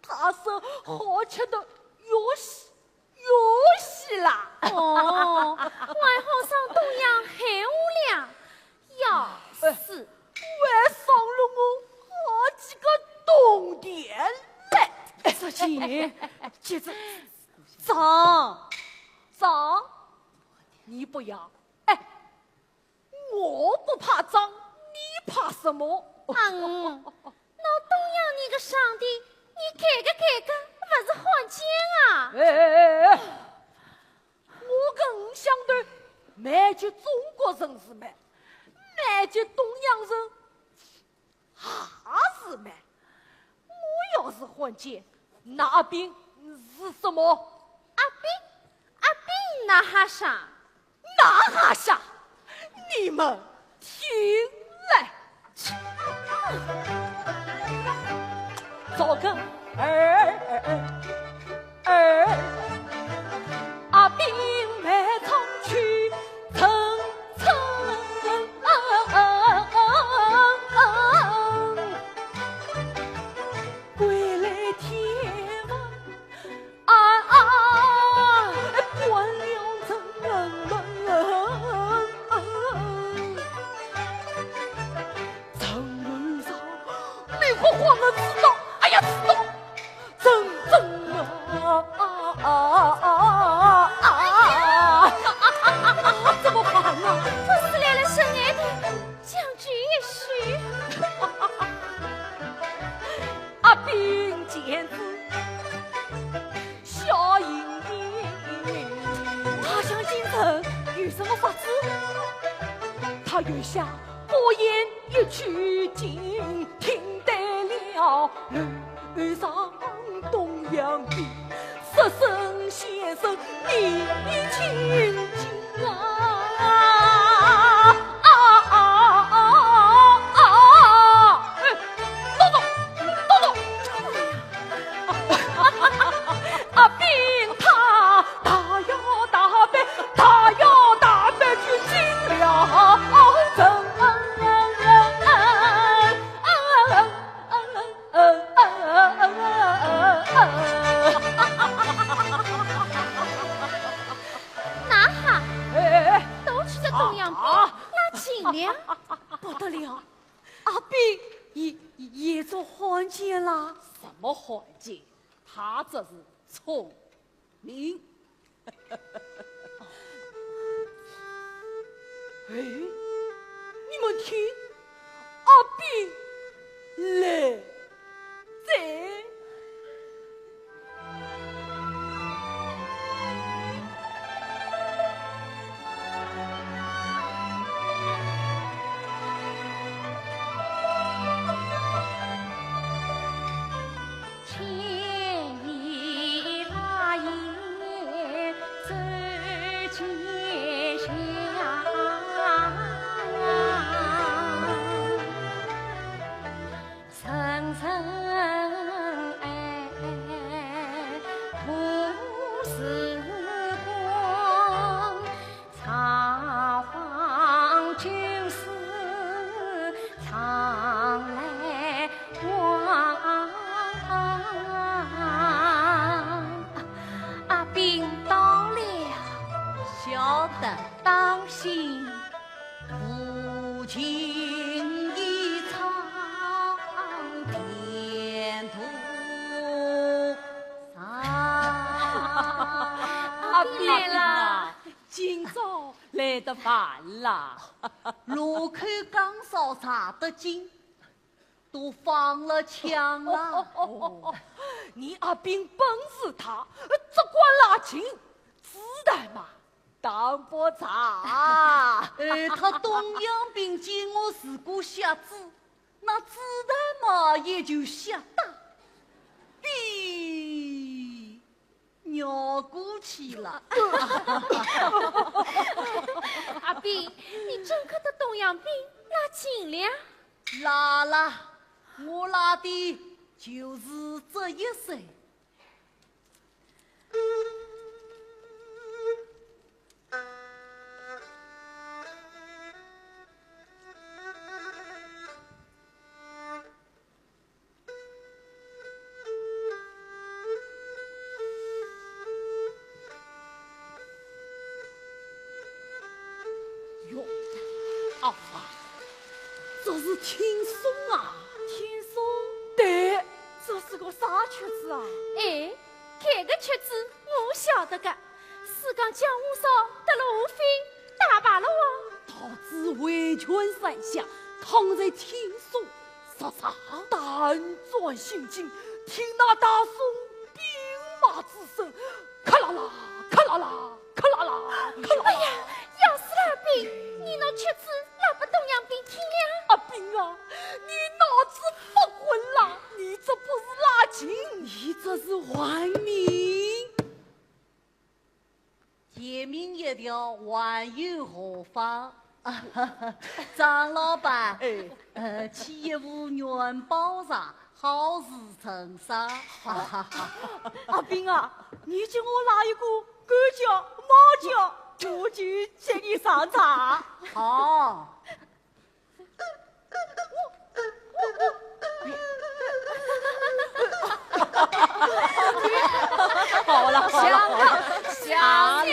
C: 她说好吃的有戏啦。
B: 哦，外好上东洋很无聊，要死！
C: 还上了我好几个洞点嘞。
A: 这钱接着
C: 脏，你不要。哎，我不怕脏，你怕什么？
B: 那东洋你个上帝，你改个，不是换钱啊？
C: 哎，我跟你相对，买句中国人是买，买句东洋人还是买。我要是换钱，那阿兵是什么？
B: 阿斌那哈啥？
C: 那哈啥？你们听来，找个阿兵买仓去层层，归来天关了城门，城门上美花花的知道，哎呀知道，真怎么办啊？
B: 不是来了深爱的将军一许。
C: 阿兵见子笑盈盈，他想进城有什么法子？他又想火焰一曲尽，听得了楼上东洋的十声先生你请进啊！阿兵他要打扮去进了城，么罕见，他这是聪明。哎，你们听，阿炳来在。
D: 当心父亲一场前途上。
C: 阿炳啊，今朝来得晚了。
D: 路口刚烧茶得紧，都放了枪了。
C: 你阿炳本事大，只管拉近子弹嘛。当不差。
D: 他东洋兵见我是个瞎子，那子弹嘛也就瞎打，比尿过去了。
B: 阿炳，你真可的东洋兵拉近了？
D: 拉了，我拉的就是这一身。
C: 哟，啊，这是轻松啊！
B: 轻松？
C: 对，这是个啥曲子啊？
B: 哎，这个曲子我晓得个，是讲江湖上得了吴非，打败了我。
C: 导致围拳三下，躺在天上，啥啥胆战心惊，听那大宋兵马之声，咔啦啦，咔啦啦，咔啦啦，咔啦啦。
B: 哎呀，要死了阿炳，你那曲子哪不东洋兵听了？
C: 阿炳啊，你脑子不混了？你这不是拉筋，你这是玩命。
D: 诫命一条，万有何妨？张老板，企业务员保障，好事成双。
C: 阿炳啊，你叫我拉一个狗脚、猫脚，我就接你上场。
D: 好。
C: 好了，好了，
B: 想
C: 了，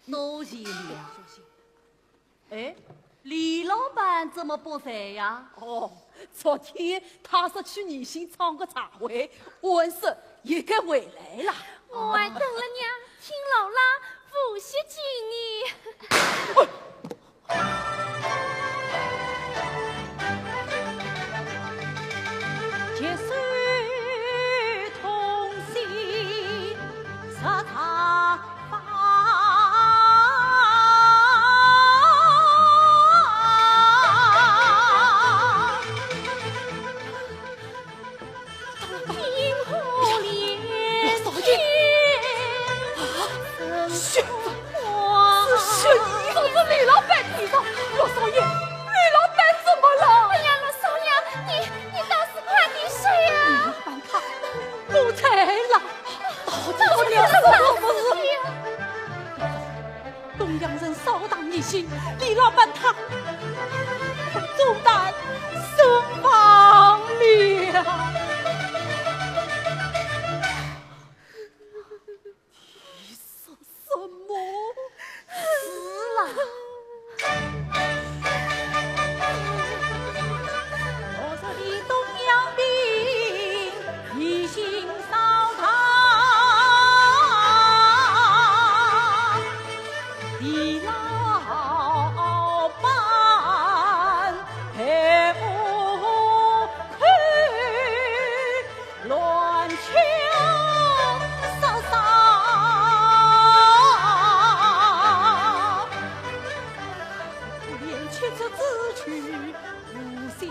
D: 多谢你啊！哎，李老板怎么不在呀？
C: 哦，昨天他是去宜兴唱个茶会，晚上也该回来了。
B: 我还等了娘，听老拉复习经你。
C: 结水同心，十茶法。
B: 银河连天，
C: 是你嫂子来了。自去无心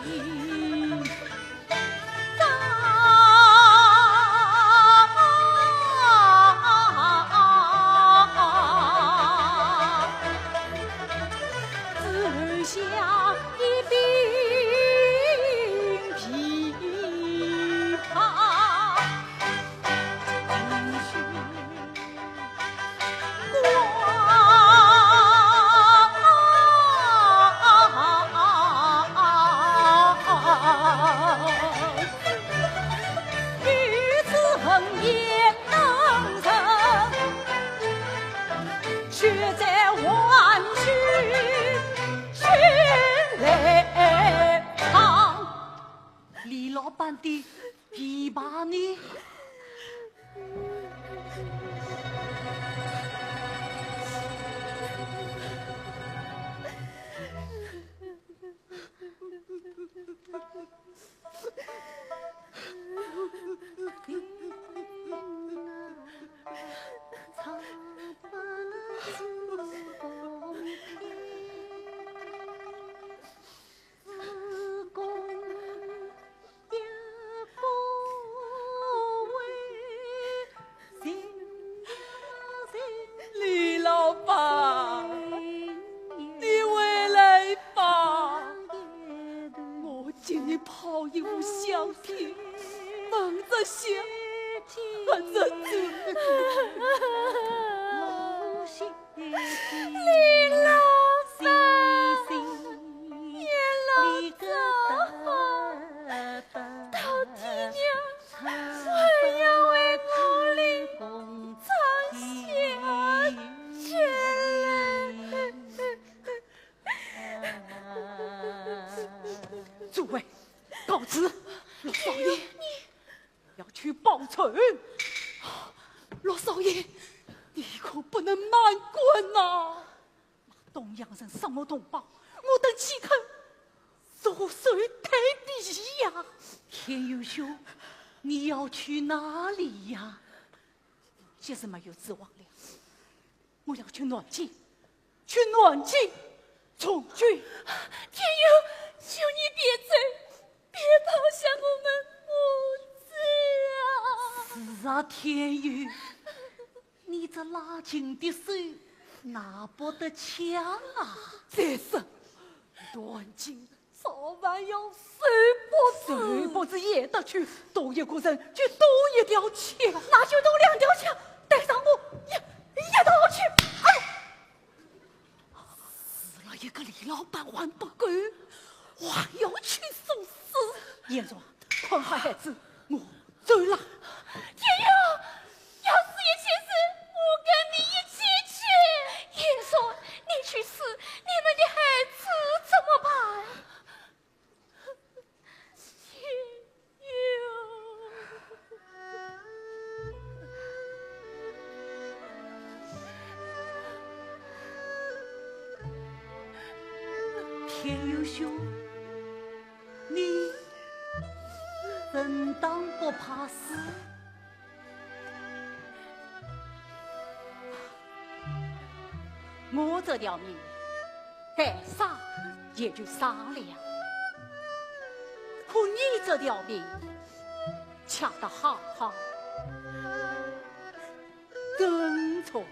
C: 只下一柄琵琶，只许与此恨也能成，却在万绪去来唱。李老板的琵琶呢？李老板，你回来吧！我见你泡一壶香甜，闻着香，闻着酒。
B: 李老板，叶老早，陶爹娘还要为我哩唱下去了。
C: 诸位，告辞。罗少爷，你要去报仇。罗少爷，你可不能慢滚呐！东洋人什么同胞，我等岂肯入水太低呀？天佑兄，你要去哪里呀？先是没有指望了，我要去南京，去南京从军。
B: 天佑，求你别走，别抛下我们母子啊！
C: 是啊，天佑，你这拉紧的手拿不得枪啊！再说，南京早晚要守不住也得去，多一个人就多一条枪，
B: 那就多2条枪，带上我一道去。
C: 死了一个李老板还不够，还要去送死。严总，宽怀孩子，我走了。
B: 天佑，要死也去死，我跟你一起去。爷说你去死，你们的孩子怎么办？
C: 天佑兄，你怎当不怕死？我这条命该杀也就杀了，可你这条命恰得好好，真错，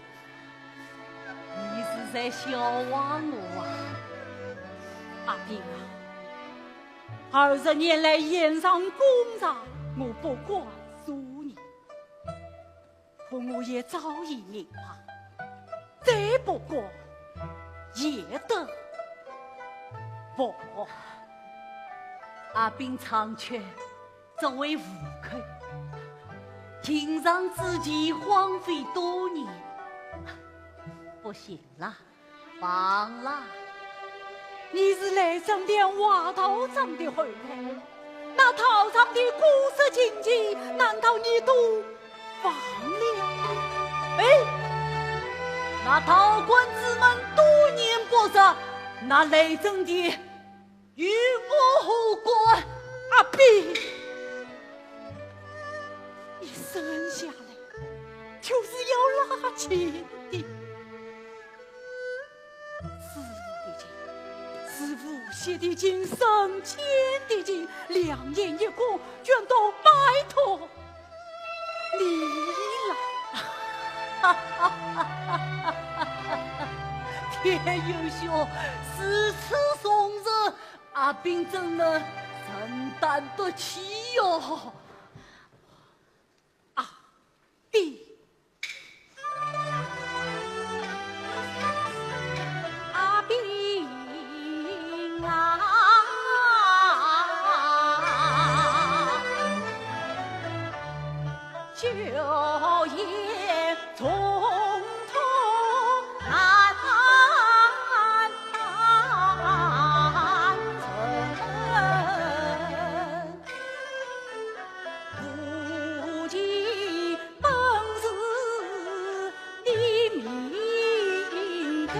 C: 你是在笑话我啊！阿兵啊，20年来演上功上，我不管输你，可我也早已明白，再不过也得不。阿兵长劝这位户口，庭上之计荒废多年，不行了，放了。你是来争点瓦陶厂的后台，那陶厂的古色情迹，难道你都忘了？哎，那陶官子们多年不识，那来争的与我何关？阿兵，你生下来就是要拉钱的。是父血的金，生前的金，两眼一过，全都拜托你了。天有笑，是此送人，阿兵怎能承担得起哟？阿兵。就也从头难成，不计本事的命根，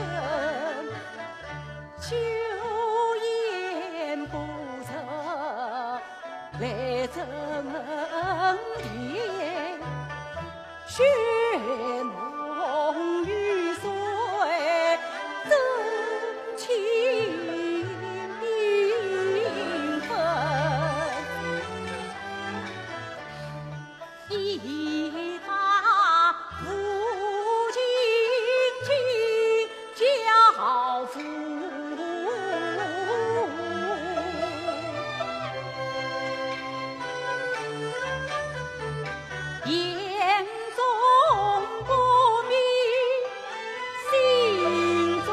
C: 就言不成来争辩。血浓于水，真情缤纷。一他父亲教父，眼中国民，心中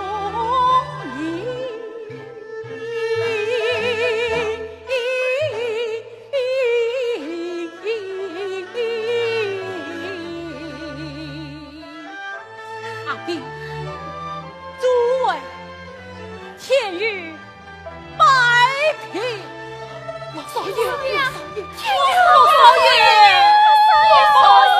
C: 义。阿兵，诸位，天宇摆平，老少爷，老少爷，老少爷。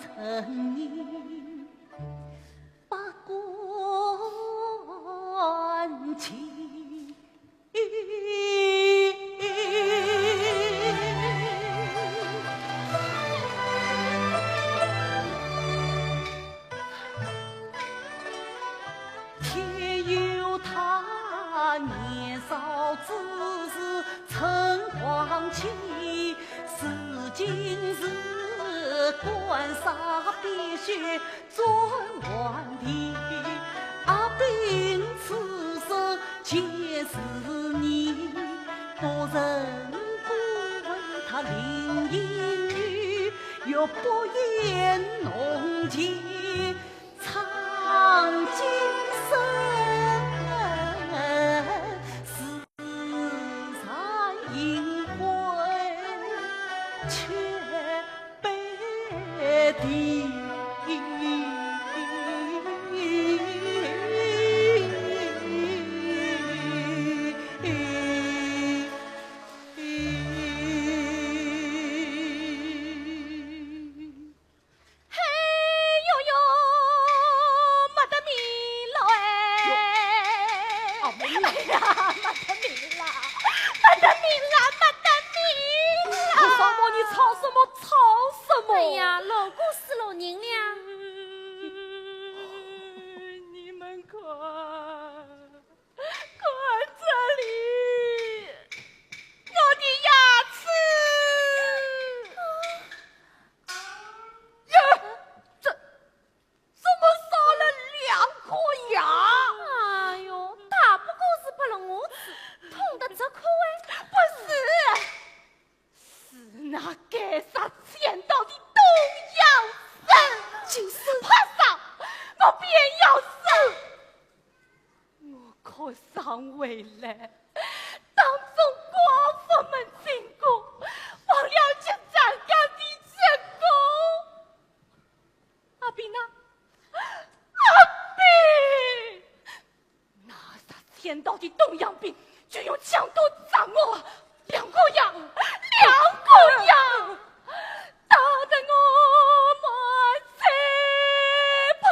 C: 成年不管情，天有他年少之时称皇亲，如今是官杀必须尊皇帝，阿兵此生前世你，不人不为他领姻女，又不言浓情长今生。上回来，当中寡妇们经过，忘了去站岗的成功。
A: 病啊？阿病！那啥天道的东洋病，就用枪刀斩我，两个样，打得我满嘴喷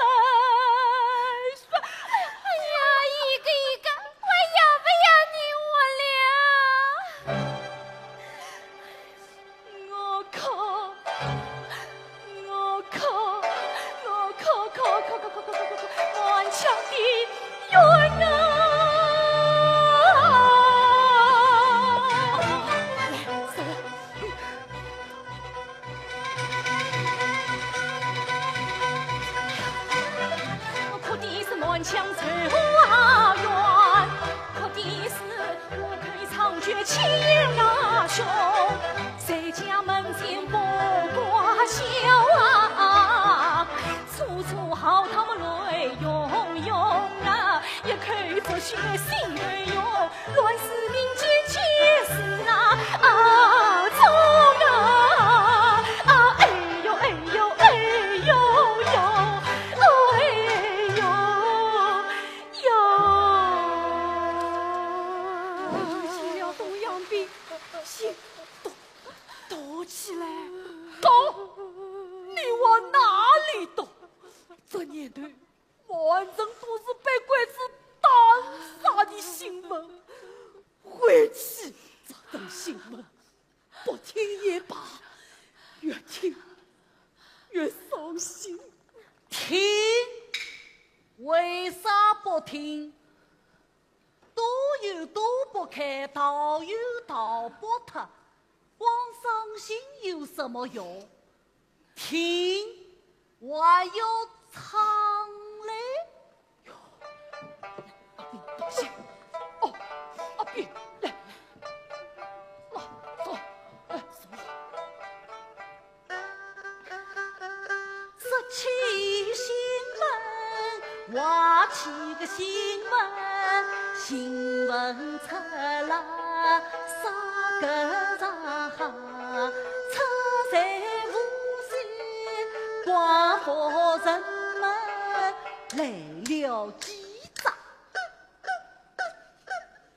A: 水。
B: 哎呀，一个一个，我要不要你
A: 我靠！满腔的冤啊！我哭的是满腔愁啊冤，哭的是我可以长绝情啊兄，谁家门前不挂孝啊？处处好他们泪涌涌啊，一口子血心内涌，乱世民间皆是啊冲啊哎呦哎呦哎呦呦哎呦呦，起了东洋病，心抖起来，抖，你往哪里抖？这年头，满城都是被鬼子打杀的新闻，回去这等新闻，不听也罢，越听越伤心。
D: 听，为啥不听？都有都不开，道有道不特，光伤心有什么用？听，还有唱嘞。
A: 阿炳，多谢。哦，阿炳，来，走，走。
D: 拾起新闻，挖起个新闻，新闻出来啥个上，出在无锡，广播人们来了几张，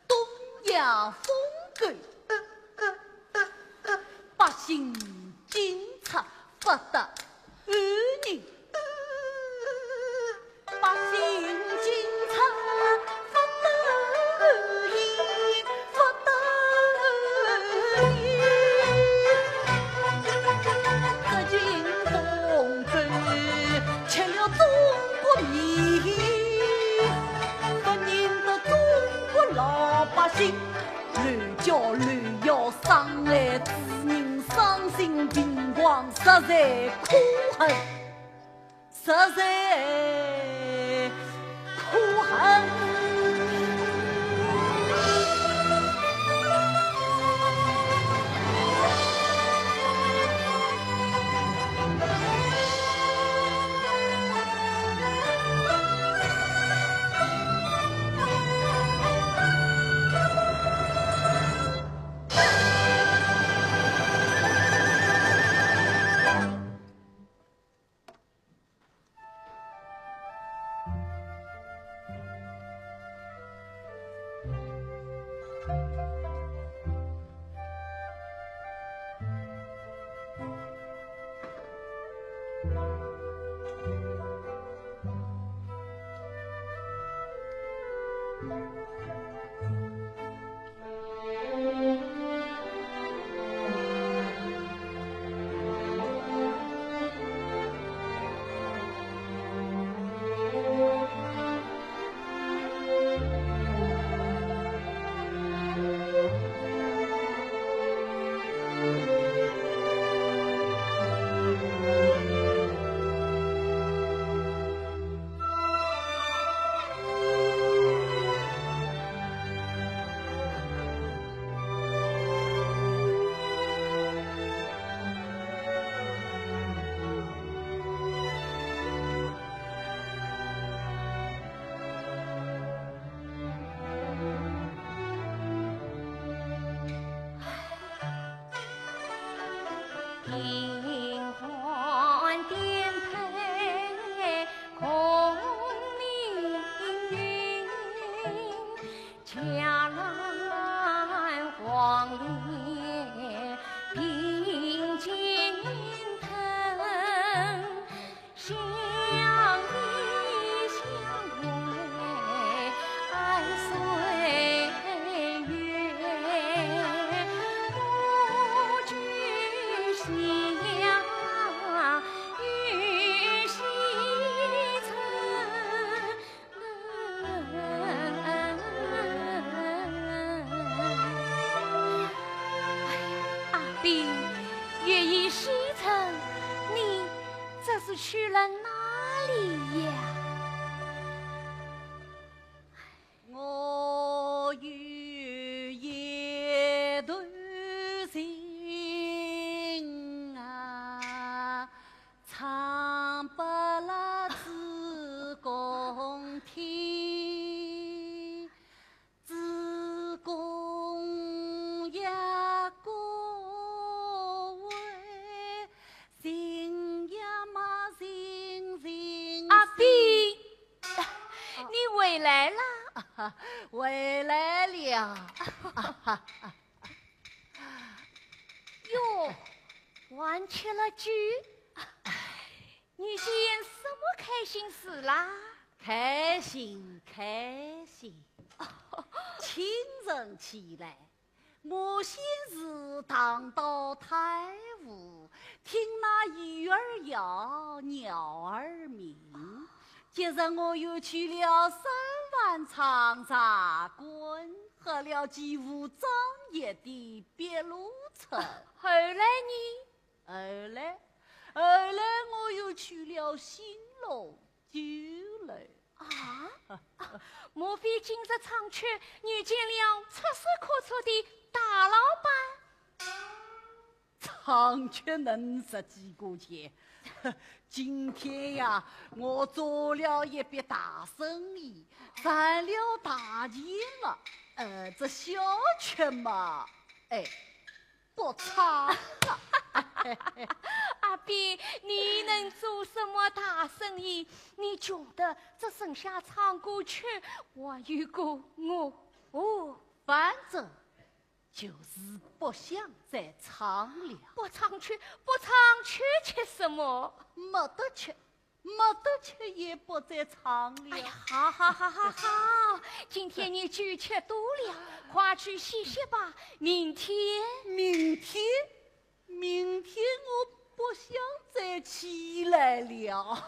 D: 东亚风格，百姓警察不得安宁，百姓警察不得安宁，不得安宁。这群疯子吃了中国米，不认得中国老百姓，乱叫乱要上来致人伤心病狂，实在可恨，实在可恨。
B: 里呀？
D: 我有一段情啊，唱不了子宫听，子宫一个为情呀嘛情
B: 阿碧，你回来了。
D: 回来了。
B: 哟，玩吃了酒，你今什么开心事啦？
D: 开心开心，清晨起来，我先是荡到太湖，听那鱼儿摇，鸟儿鸣。接着我又去了三湾长沙观，喝了几壶张掖的别路城。
B: 后来呢？
D: 后来我又去了兴隆酒楼。
B: 啊，莫非今日长曲遇见了出手可出的大老板？
D: 长却能十几个钱。今天呀，我做了一笔大生意，赚了大钱了。这小曲嘛，不差了。
B: 阿碧，你能做什么大生意？你觉得这剩下唱歌曲，我有个
D: 反正就是不想再唱了。
B: 不唱曲吃什么？
D: 没得吃也不再唱了。
B: 哎呀，好，今天你酒吃多了，快去歇歇吧。明天
D: 我不想再起来了。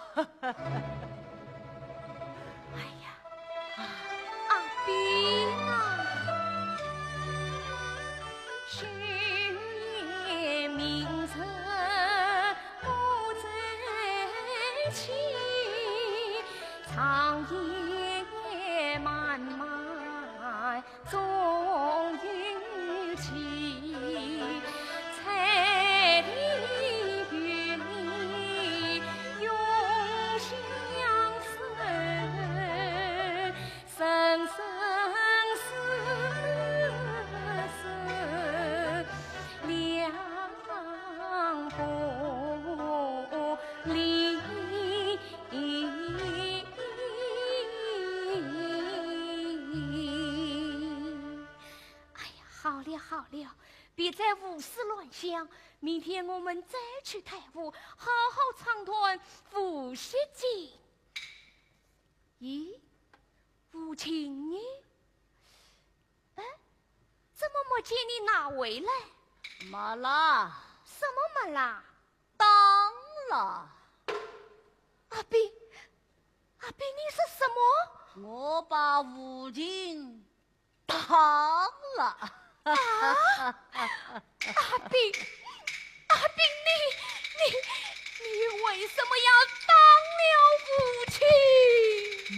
B: 哎呀，阿碧啊，虚夜明晨不再起，长夜漫漫终有期。彩礼与你永相守，生生世世两不离。哎呀，好了，别再胡思乱想。明天我们再去太湖，好好唱段胡适锦。咦，吴青呢？哎，怎么没见你拿回来？
D: 没啦，
B: 什么没啦？
D: 当了。
B: 阿碧，你是什么？
D: 我把吴琴当了。
B: 阿碧，你为什么要当了父亲？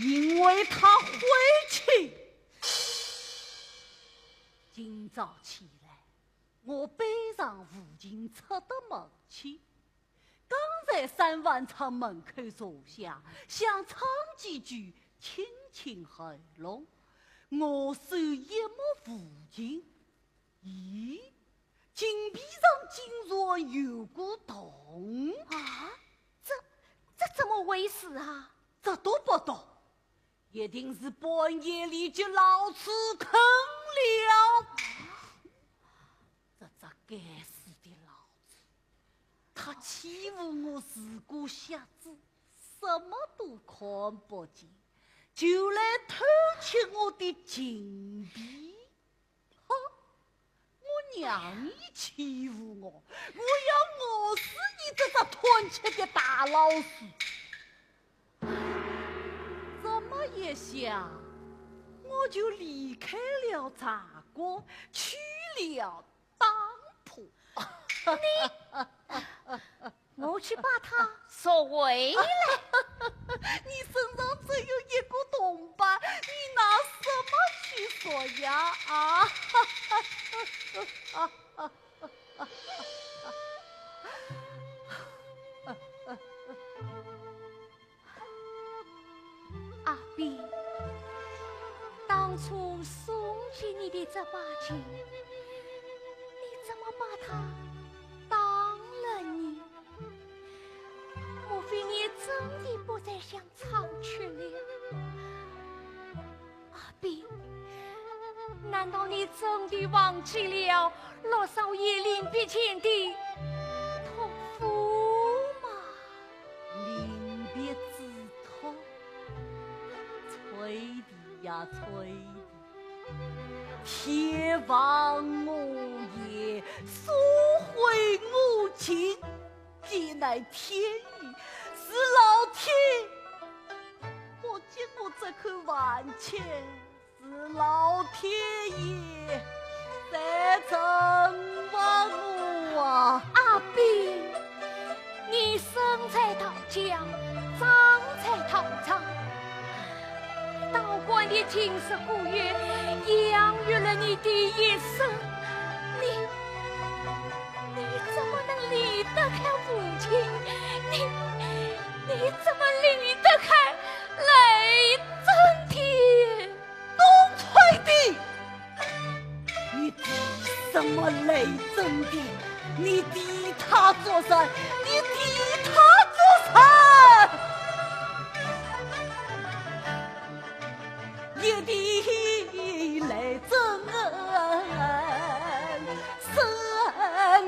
D: 因为他回去。今早起来，我背上吴琴出得门去，刚在三湾场门口坐下，想唱几句清清喉咙，我手一摸吴琴，咦，琴皮上竟然有股动
B: 啊，这怎么回事啊？
D: 这都不懂，一定是半夜里就老子坑了。这该死的老子，他欺负我是个瞎子，什么都看不见，就来偷窃我的金币。哼！我娘你欺负我，我要饿死你这个团结的大老鼠！这么一想，我就离开了茶馆，去了当铺。
B: 我去把他收回来。阿碧，当初送给你的这把剑，你怎么把它当了你？莫非你真的不再想藏去了？阿碧，难道你真的忘记了罗少爷临别前的托付吗？
D: 临别之托，催的呀催的，天亡我也，赎回我情，皆乃天意，是老天。我见我这口万钱，是老天爷在惩罚我啊！
B: 阿碧，你生在刀江，长在桃场，道观的金色古月养育了你的一生，你怎么能离得开父亲？你怎么离得开雷震天？
D: 东吹的，你敌什么雷震的？你敌他作甚？你敌他作甚？也敌雷震深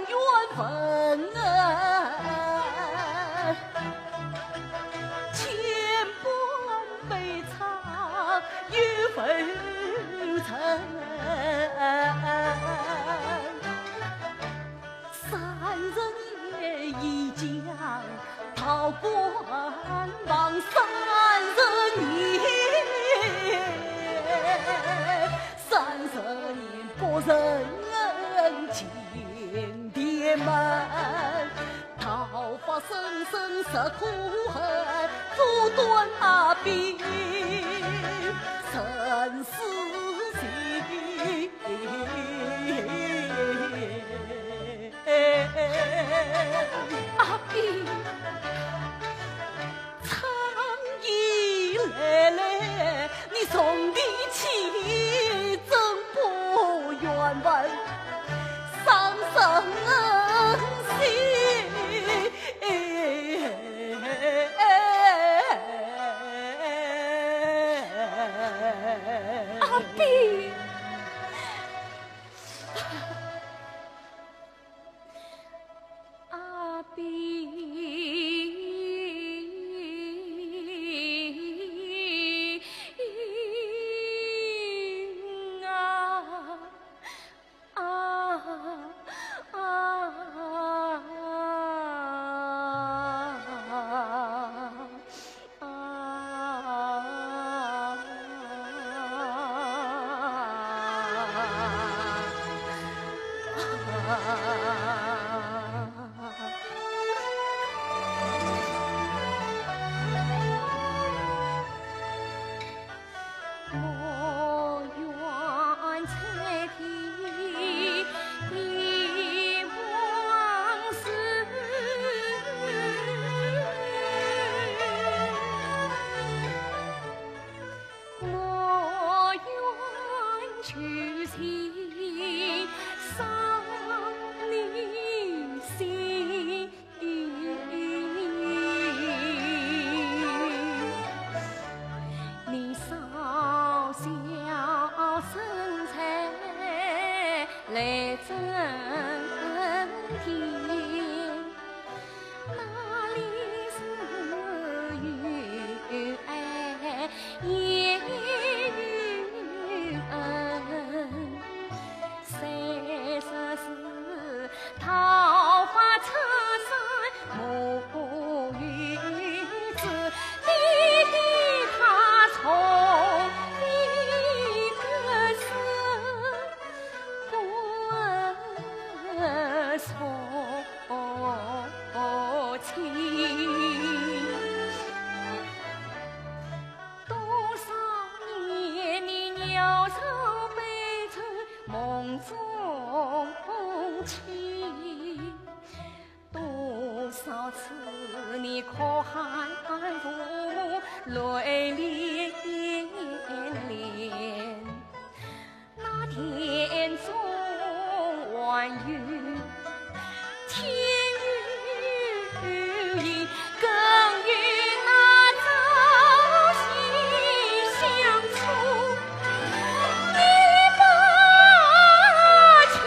D: 缘分千般悲怆与浮沉。30年已将桃关望30年，30年不认情爹们，桃花深深识苦恨，阻断阿碧生死情。
B: 阿碧，
D: 长夜来来，你送的情真不愿问，伤神心。
B: 阿碧。阿碧我愿猜题的往事，我愿去情伤你心。你少小身材来震天，哪里是有爱也有恩，30是桃花车上木鱼子，你他从一个是不说情，多少中情，多少次你可喊父母泪涟涟，那天中晚雨，天雨阴，更与那朝夕相处，一把情。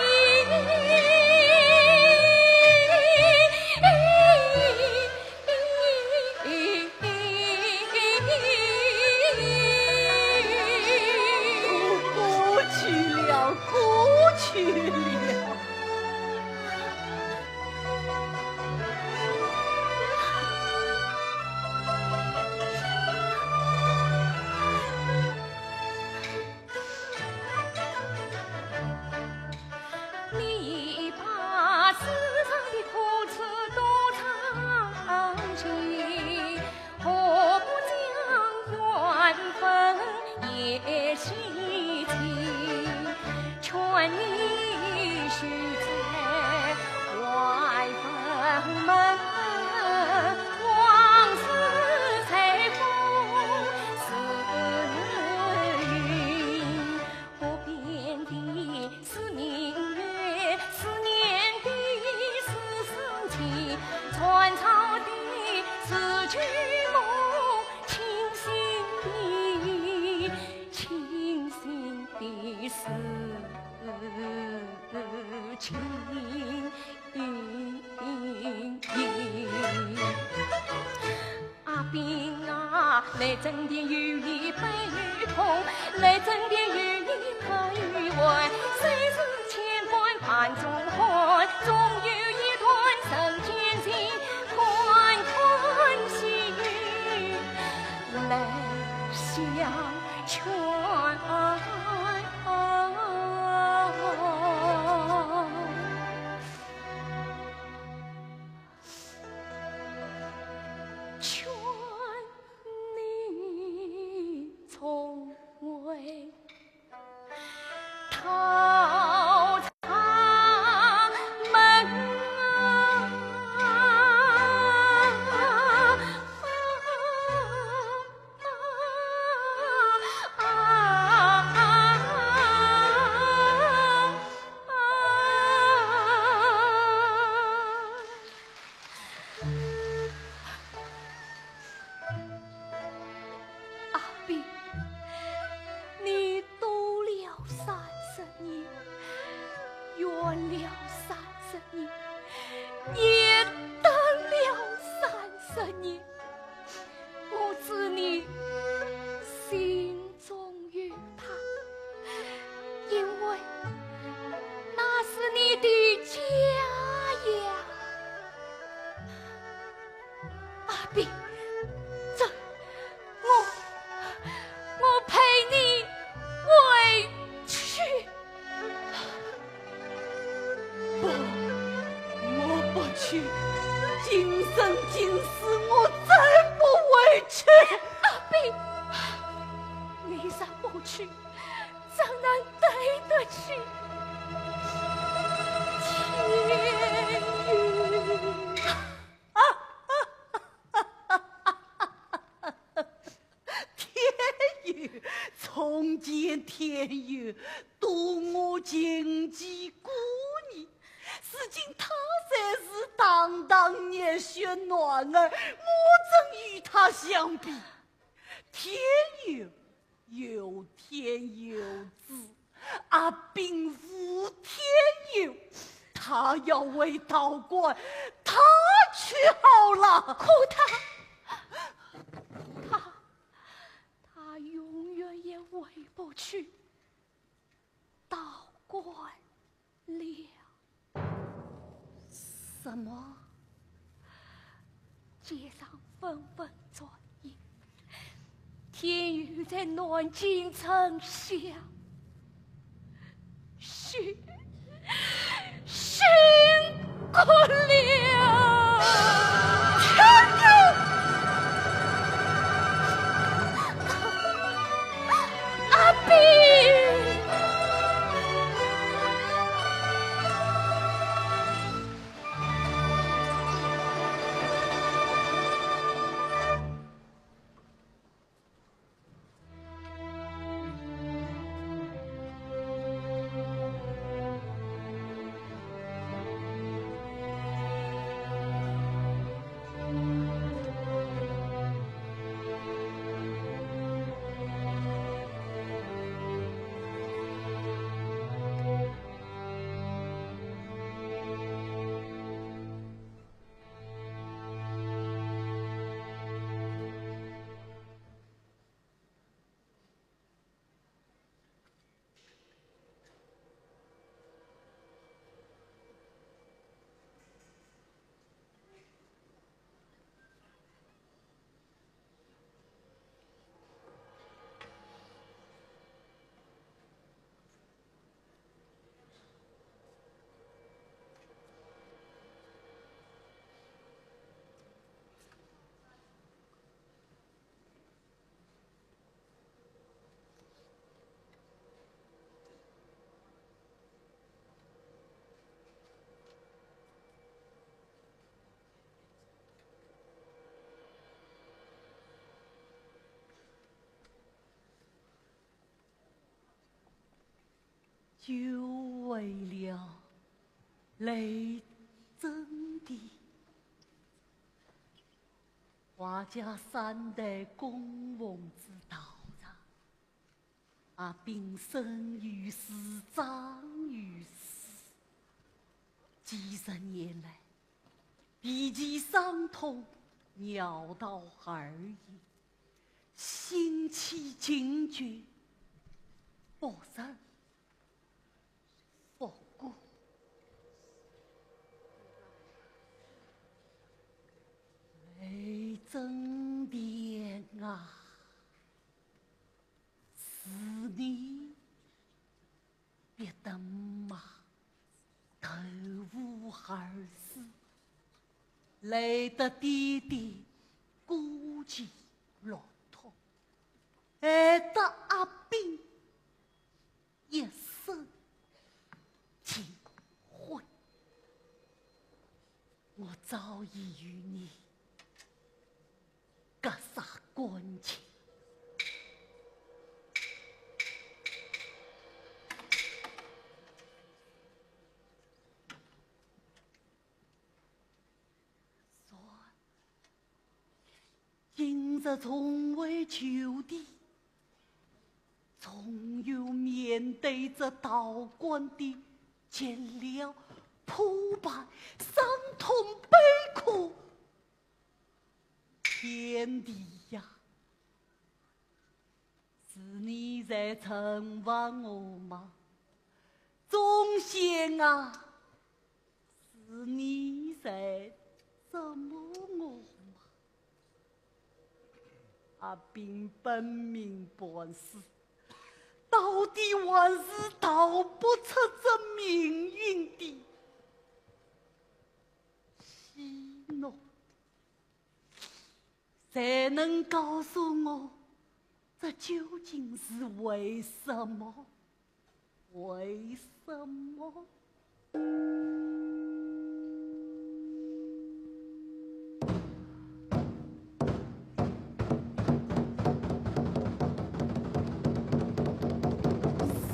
D: 过去了，过去了。
B: 你把世上的苦楚都藏起，何不将缘分也洗净？劝你须在外坟门，往事随风似云，不变的是明月，思念的是深情，传唱的是曲梦，清醒的是情。阿兵啊，来枕边与你悲与痛，来枕边与你盼与问，虽是千般盼中欢，终有一段成天心，款款细雨来相劝。劝你从未逃长门阿兵，你度了30年，圆了30年，也等了30年。我知你心中有他，因为那是你的家呀，阿兵。我陪你回去。
D: 不，我不去，今生今世我再不回去。
B: 阿兵，你若不去，怎能对得起天宇？
D: 从前天宇渡我荆棘孤女，如今她才是当年雪暖儿，我怎与她相比？天宇有天有子，阿兵无天有，他要为道官，他去好了。
B: 可他永远也回不去道观了。
D: 什么？
B: 街上纷纷传言，天宇在南京城下殉国了。阿兵，
D: 就为了雷震帝。华家三代公翁之道场，阿炳生于斯，长于斯。几十年来，脾气伤痛，尿道而已，心气警觉，不仁不顾。雷震殿啊，是你别等嘛，头无儿子，累得爹爹孤寂落脱，害得阿炳一生尽悔。我早已与你格杀关情，说今日从未求地，总有面对着道观的见了破败、伤痛、悲苦。天地呀，是你在惩罚我吗？众仙啊，是你在折磨我吗？阿炳本命本事，到底还是逃不出这命运的戏弄。谁能告诉我，这究竟是为什么？为什么？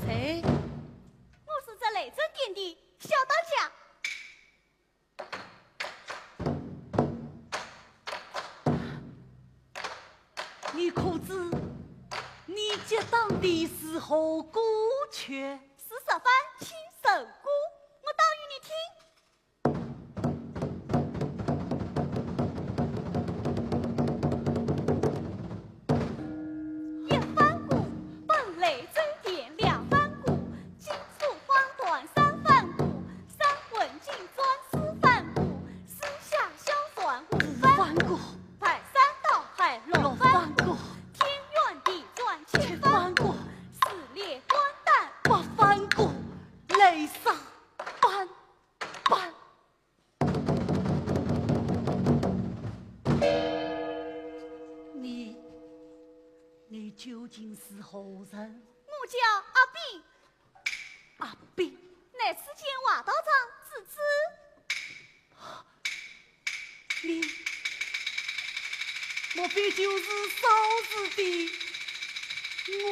D: 谁？
B: 我是这雷震殿的小当家。
D: 你可知你结党的是何故却？
B: 是十番亲受过，我倒与你听。一番鼓，本雷震殿；两番鼓，金楚花短；三番鼓，三文金砖；四番鼓，四下萧转；五番鼓，排山倒海；六番鼓，天圆地转；七番鼓，撕裂官蛋；
D: 八番鼓，泪洒斑斑。你究竟是何人？
B: 我叫阿炳，
D: 阿炳，
B: 乃此间华道场之子。
D: 你莫非就是少时的我？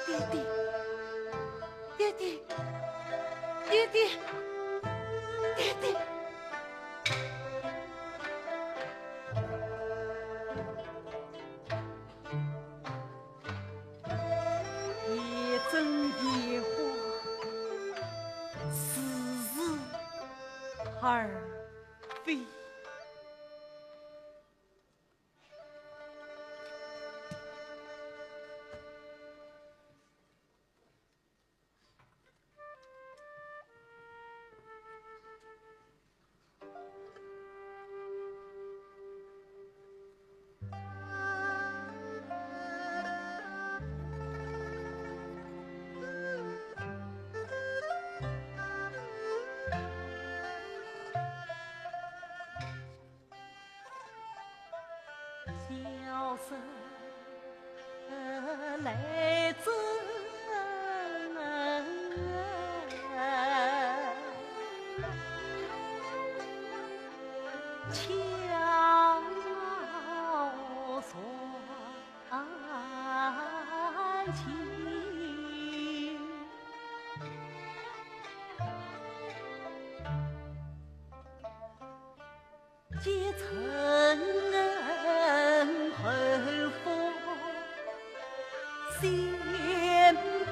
D: 爹爹，爹爹，爹爹，爹爹。夜真夜话，似是而非。笑声来自结成后风先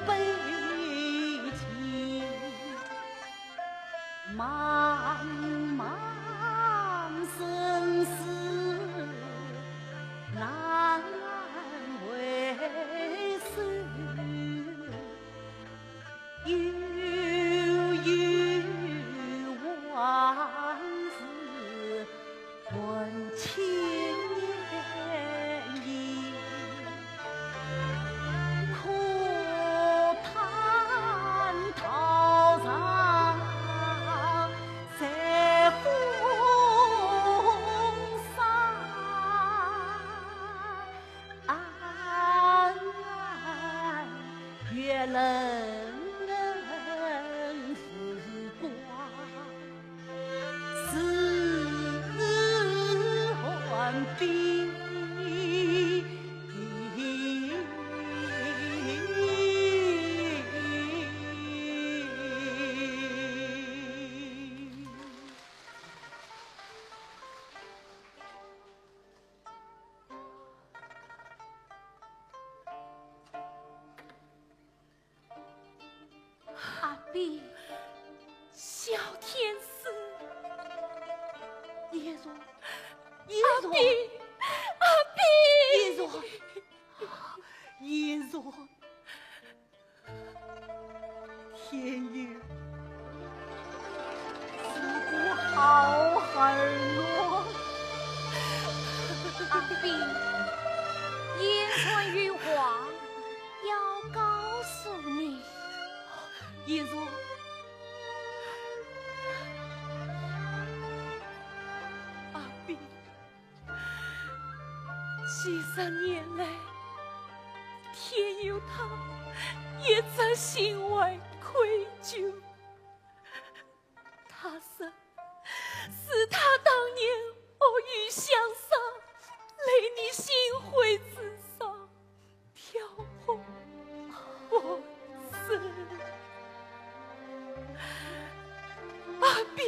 D: 悲情，茫茫生死难为数，悠悠往事问千年意，可叹涛上随风沙，月冷时光，似幻冰。
B: 阿碧，小天使，
D: 叶若，
B: 阿碧，阿碧，
D: 叶若，叶若，天佑，是个好孩儿
B: 阿碧，言传于话，要告诉你。
D: 叶若，阿碧，
A: 几十年来，天佑他也在心怀愧疚。他说，是他当年恶语相杀，累你心灰之伤，挑拨我生。阿碧，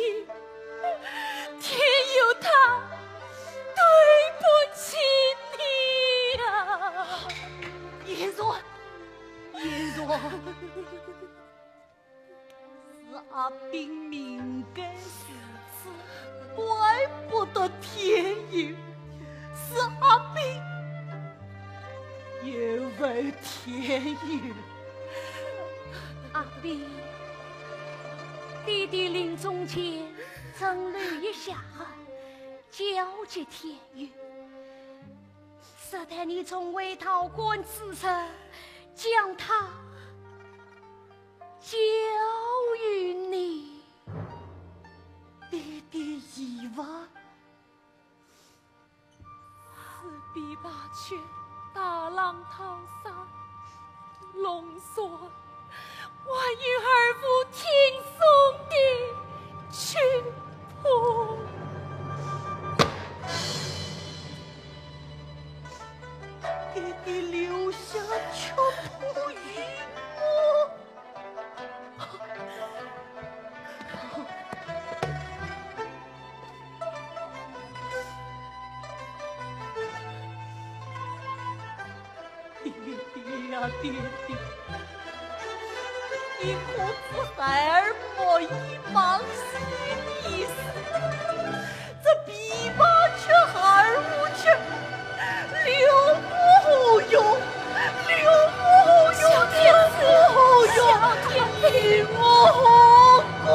A: 天佑他对不起你啊！
D: 叶若，叶若，是阿炳命该如此，怪不得天佑，是阿炳也为天佑。
B: 阿碧，弟弟临终前曾留一下话，交接天佑，是待你从未逃官之处，将他交于你。
D: 弟弟遗忘，
A: 四臂八拳，大浪淘沙，龙索，万与儿妇听送的曲谱。
D: 弟弟留下曲谱于我。弟弟呀，弟弟，你可知孩儿莫以忘心意思？这琵琶却孩儿无情，留不用，留不用，留不用，你莫过。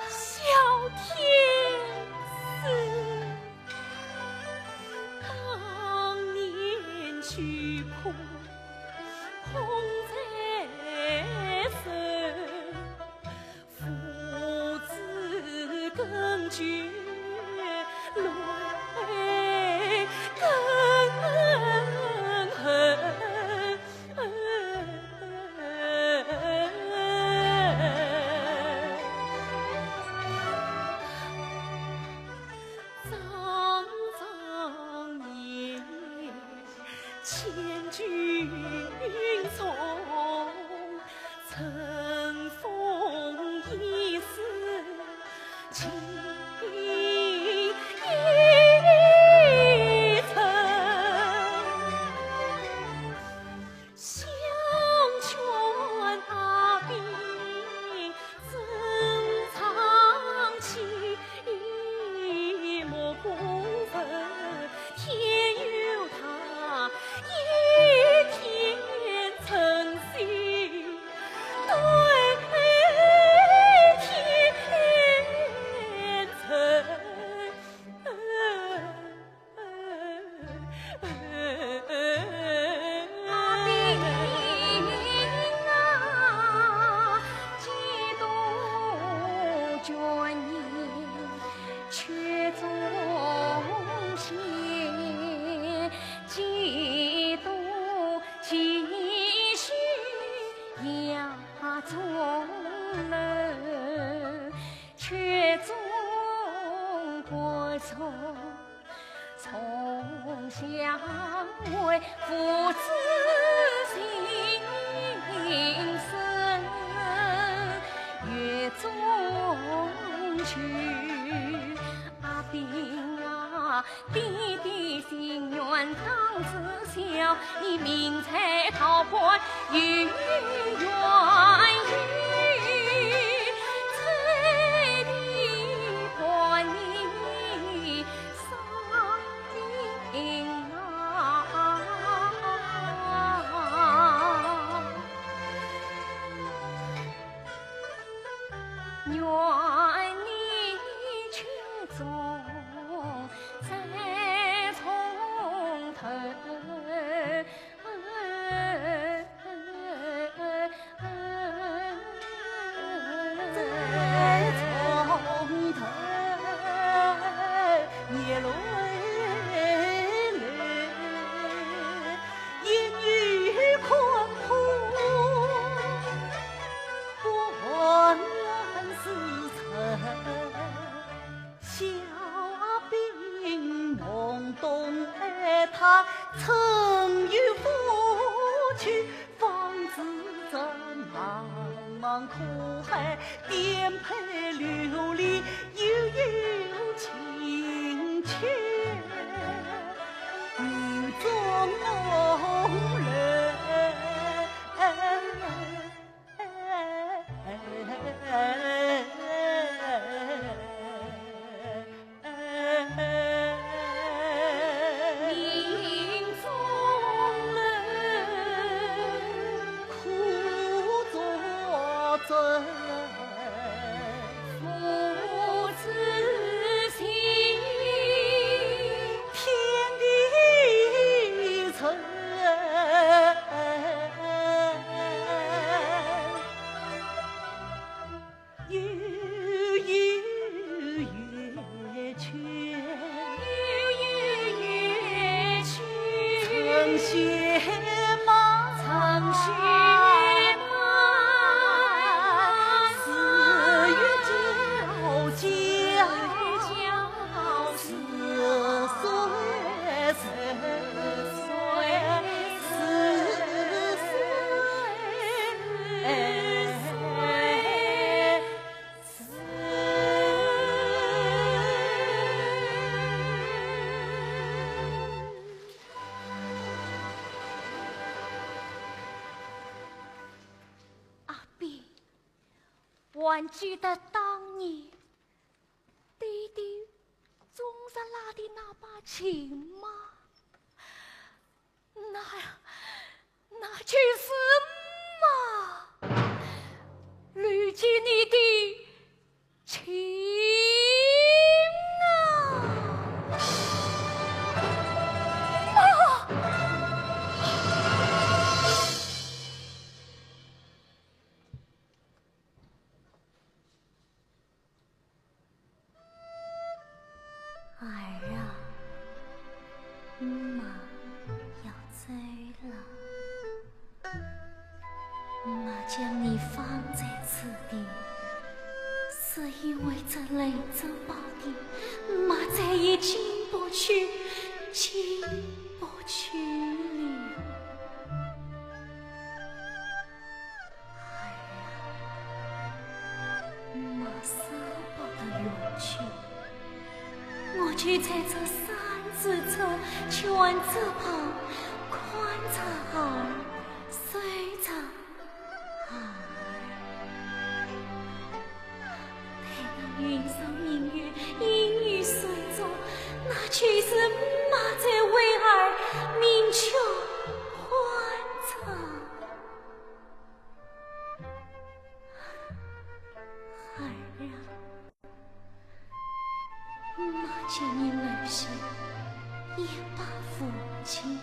A: 小天使，当年曲谱红在身，父子更绝，泪更恨。张年千军从，乘风
B: 弟弟心愿常自孝，你命财桃花与愿意，翠地破你伤心啊！愿你群众再从头。
D: 他曾与夫去，方知这茫茫苦海，颠沛流离，悠悠情切，雨中弄人。
B: 父子心，
D: 天地存，悠悠月缺，曾雪马，
B: 曾雪马。还记得当年弟弟总是拉的那把琴吗？那就是嘛。如今你的琴
C: 儿啊，妈要走了，妈将你放在此地，是因为这雷州宝地，妈再也进不去了。儿啊，妈舍不得远去。我却在这山之侧，泉之旁，观察儿，随着儿。待那云上明月，阴雨水中，那却是妈在为儿鸣曲欢唱。儿啊，妈见你留下一把父亲，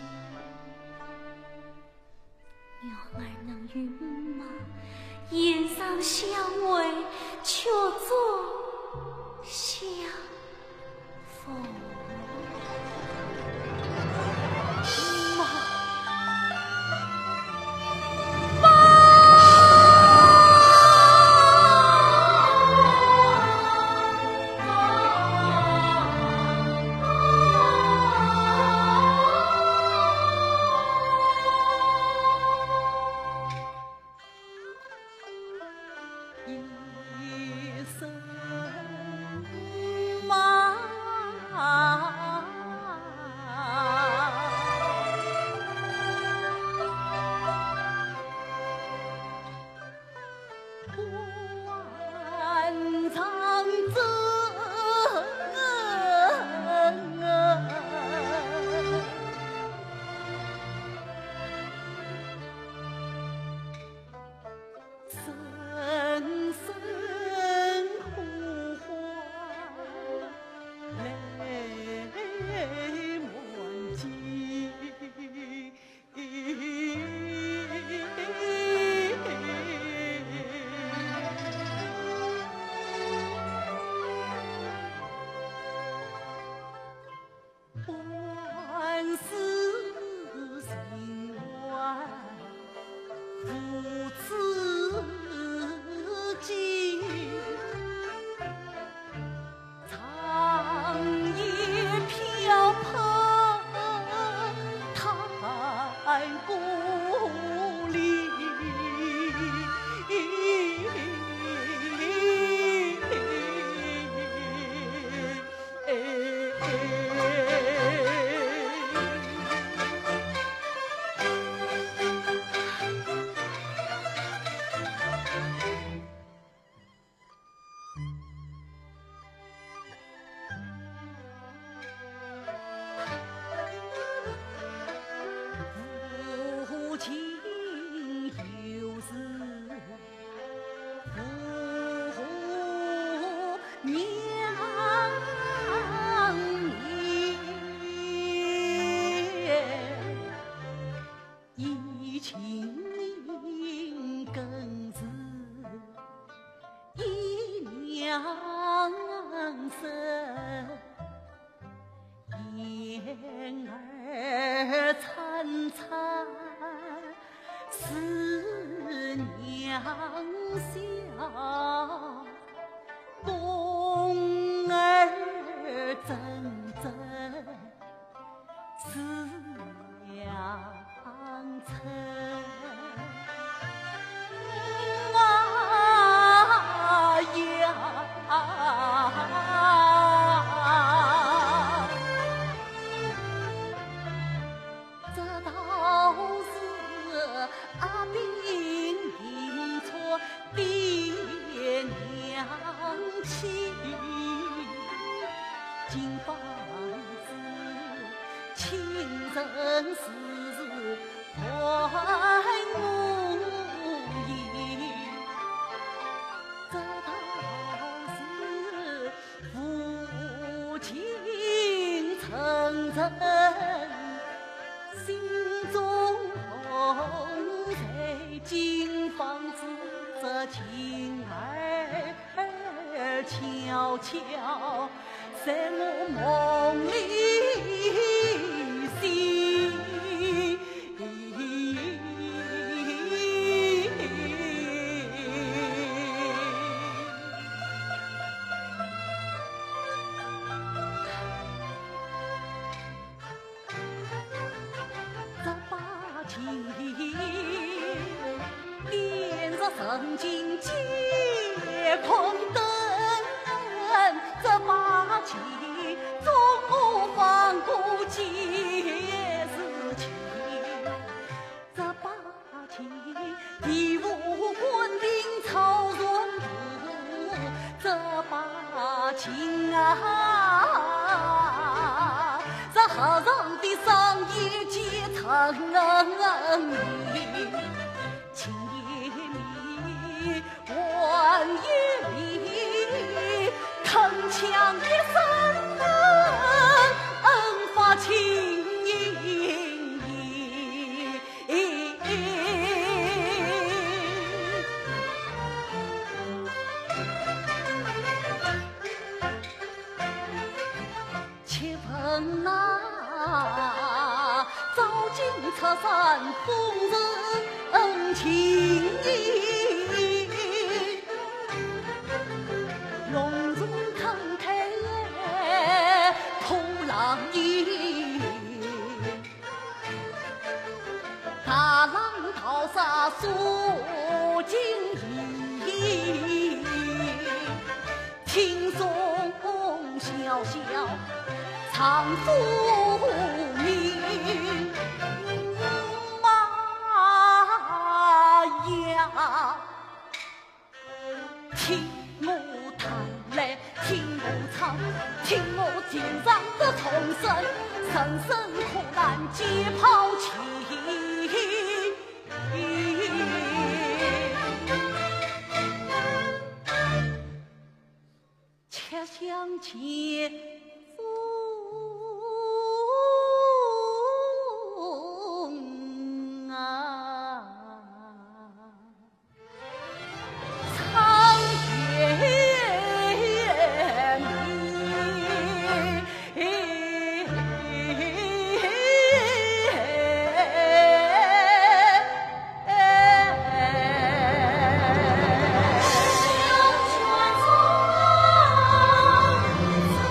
C: 让儿能与妈言上相偎，却做相逢。
D: 一生
C: 故里。父亲有时父娘也，一情更是一娘生。燕儿灿灿思娘笑，冬儿阵阵思娘春。啊呀！这倒是阿兵迎错爹娘亲，金房子亲人是怀我意，这倒是父亲成人心中痛，在金房子这情儿悄悄在我梦里醒。点着神经结困灯，这把气中我放过件事情，这把气义无官兵操船渡，这把情啊，这和尚的商业阶层里，情也里，万也里，铿锵一声发情意。且问那早经策山风人情义，隆重慷慨破浪衣，大浪淘沙锁金衣，轻松潇潇唱父名。呀，听我弹来，听我唱，听我肩上的童声，声声苦难皆抛弃。且想前
B: 小泉中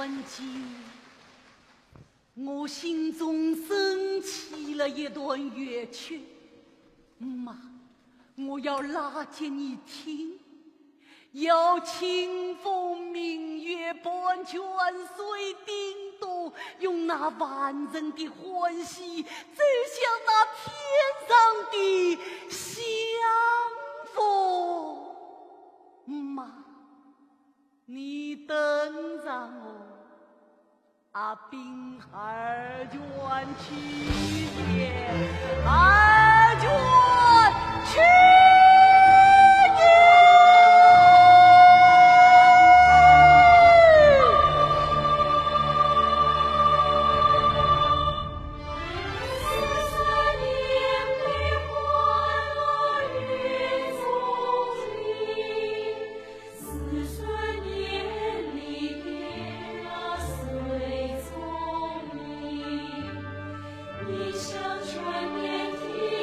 D: 段情，我心中升起了一段乐曲。妈，我要拉给你听，要清风明月伴泉水叮咚，用那万人的欢喜走向那天上的相逢。妈，你等着我，滨二卷去也，二卷去也。
B: 你像春天的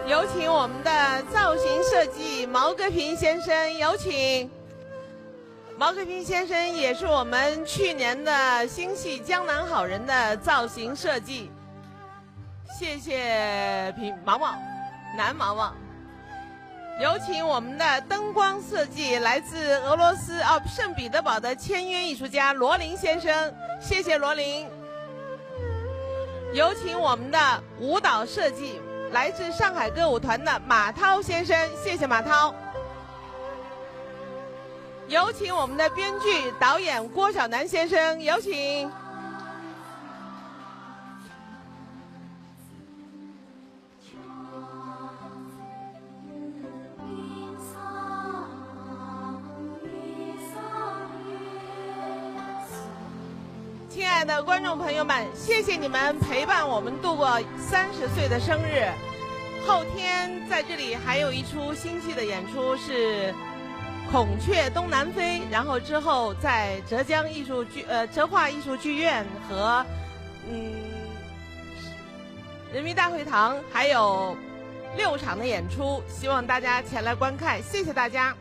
E: 有请我们的造型设计毛戈平先生，有请。毛戈平先生也是我们去年的新戏《江南好人》的造型设计，谢谢毛毛，男毛毛。有请我们的灯光设计来自俄罗斯圣彼得堡的签约艺术家罗林先生，谢谢罗林。有请我们的舞蹈设计来自上海歌舞团的马涛先生，谢谢马涛。有请我们的编剧导演郭晓楠先生，有请。亲爱的观众朋友们，谢谢你们陪伴我们度过30岁的生日。后天在这里还有一出新戏的演出是孔雀东南飞，然后之后在浙化艺术剧院和人民大会堂还有6场的演出，希望大家前来观看，谢谢大家。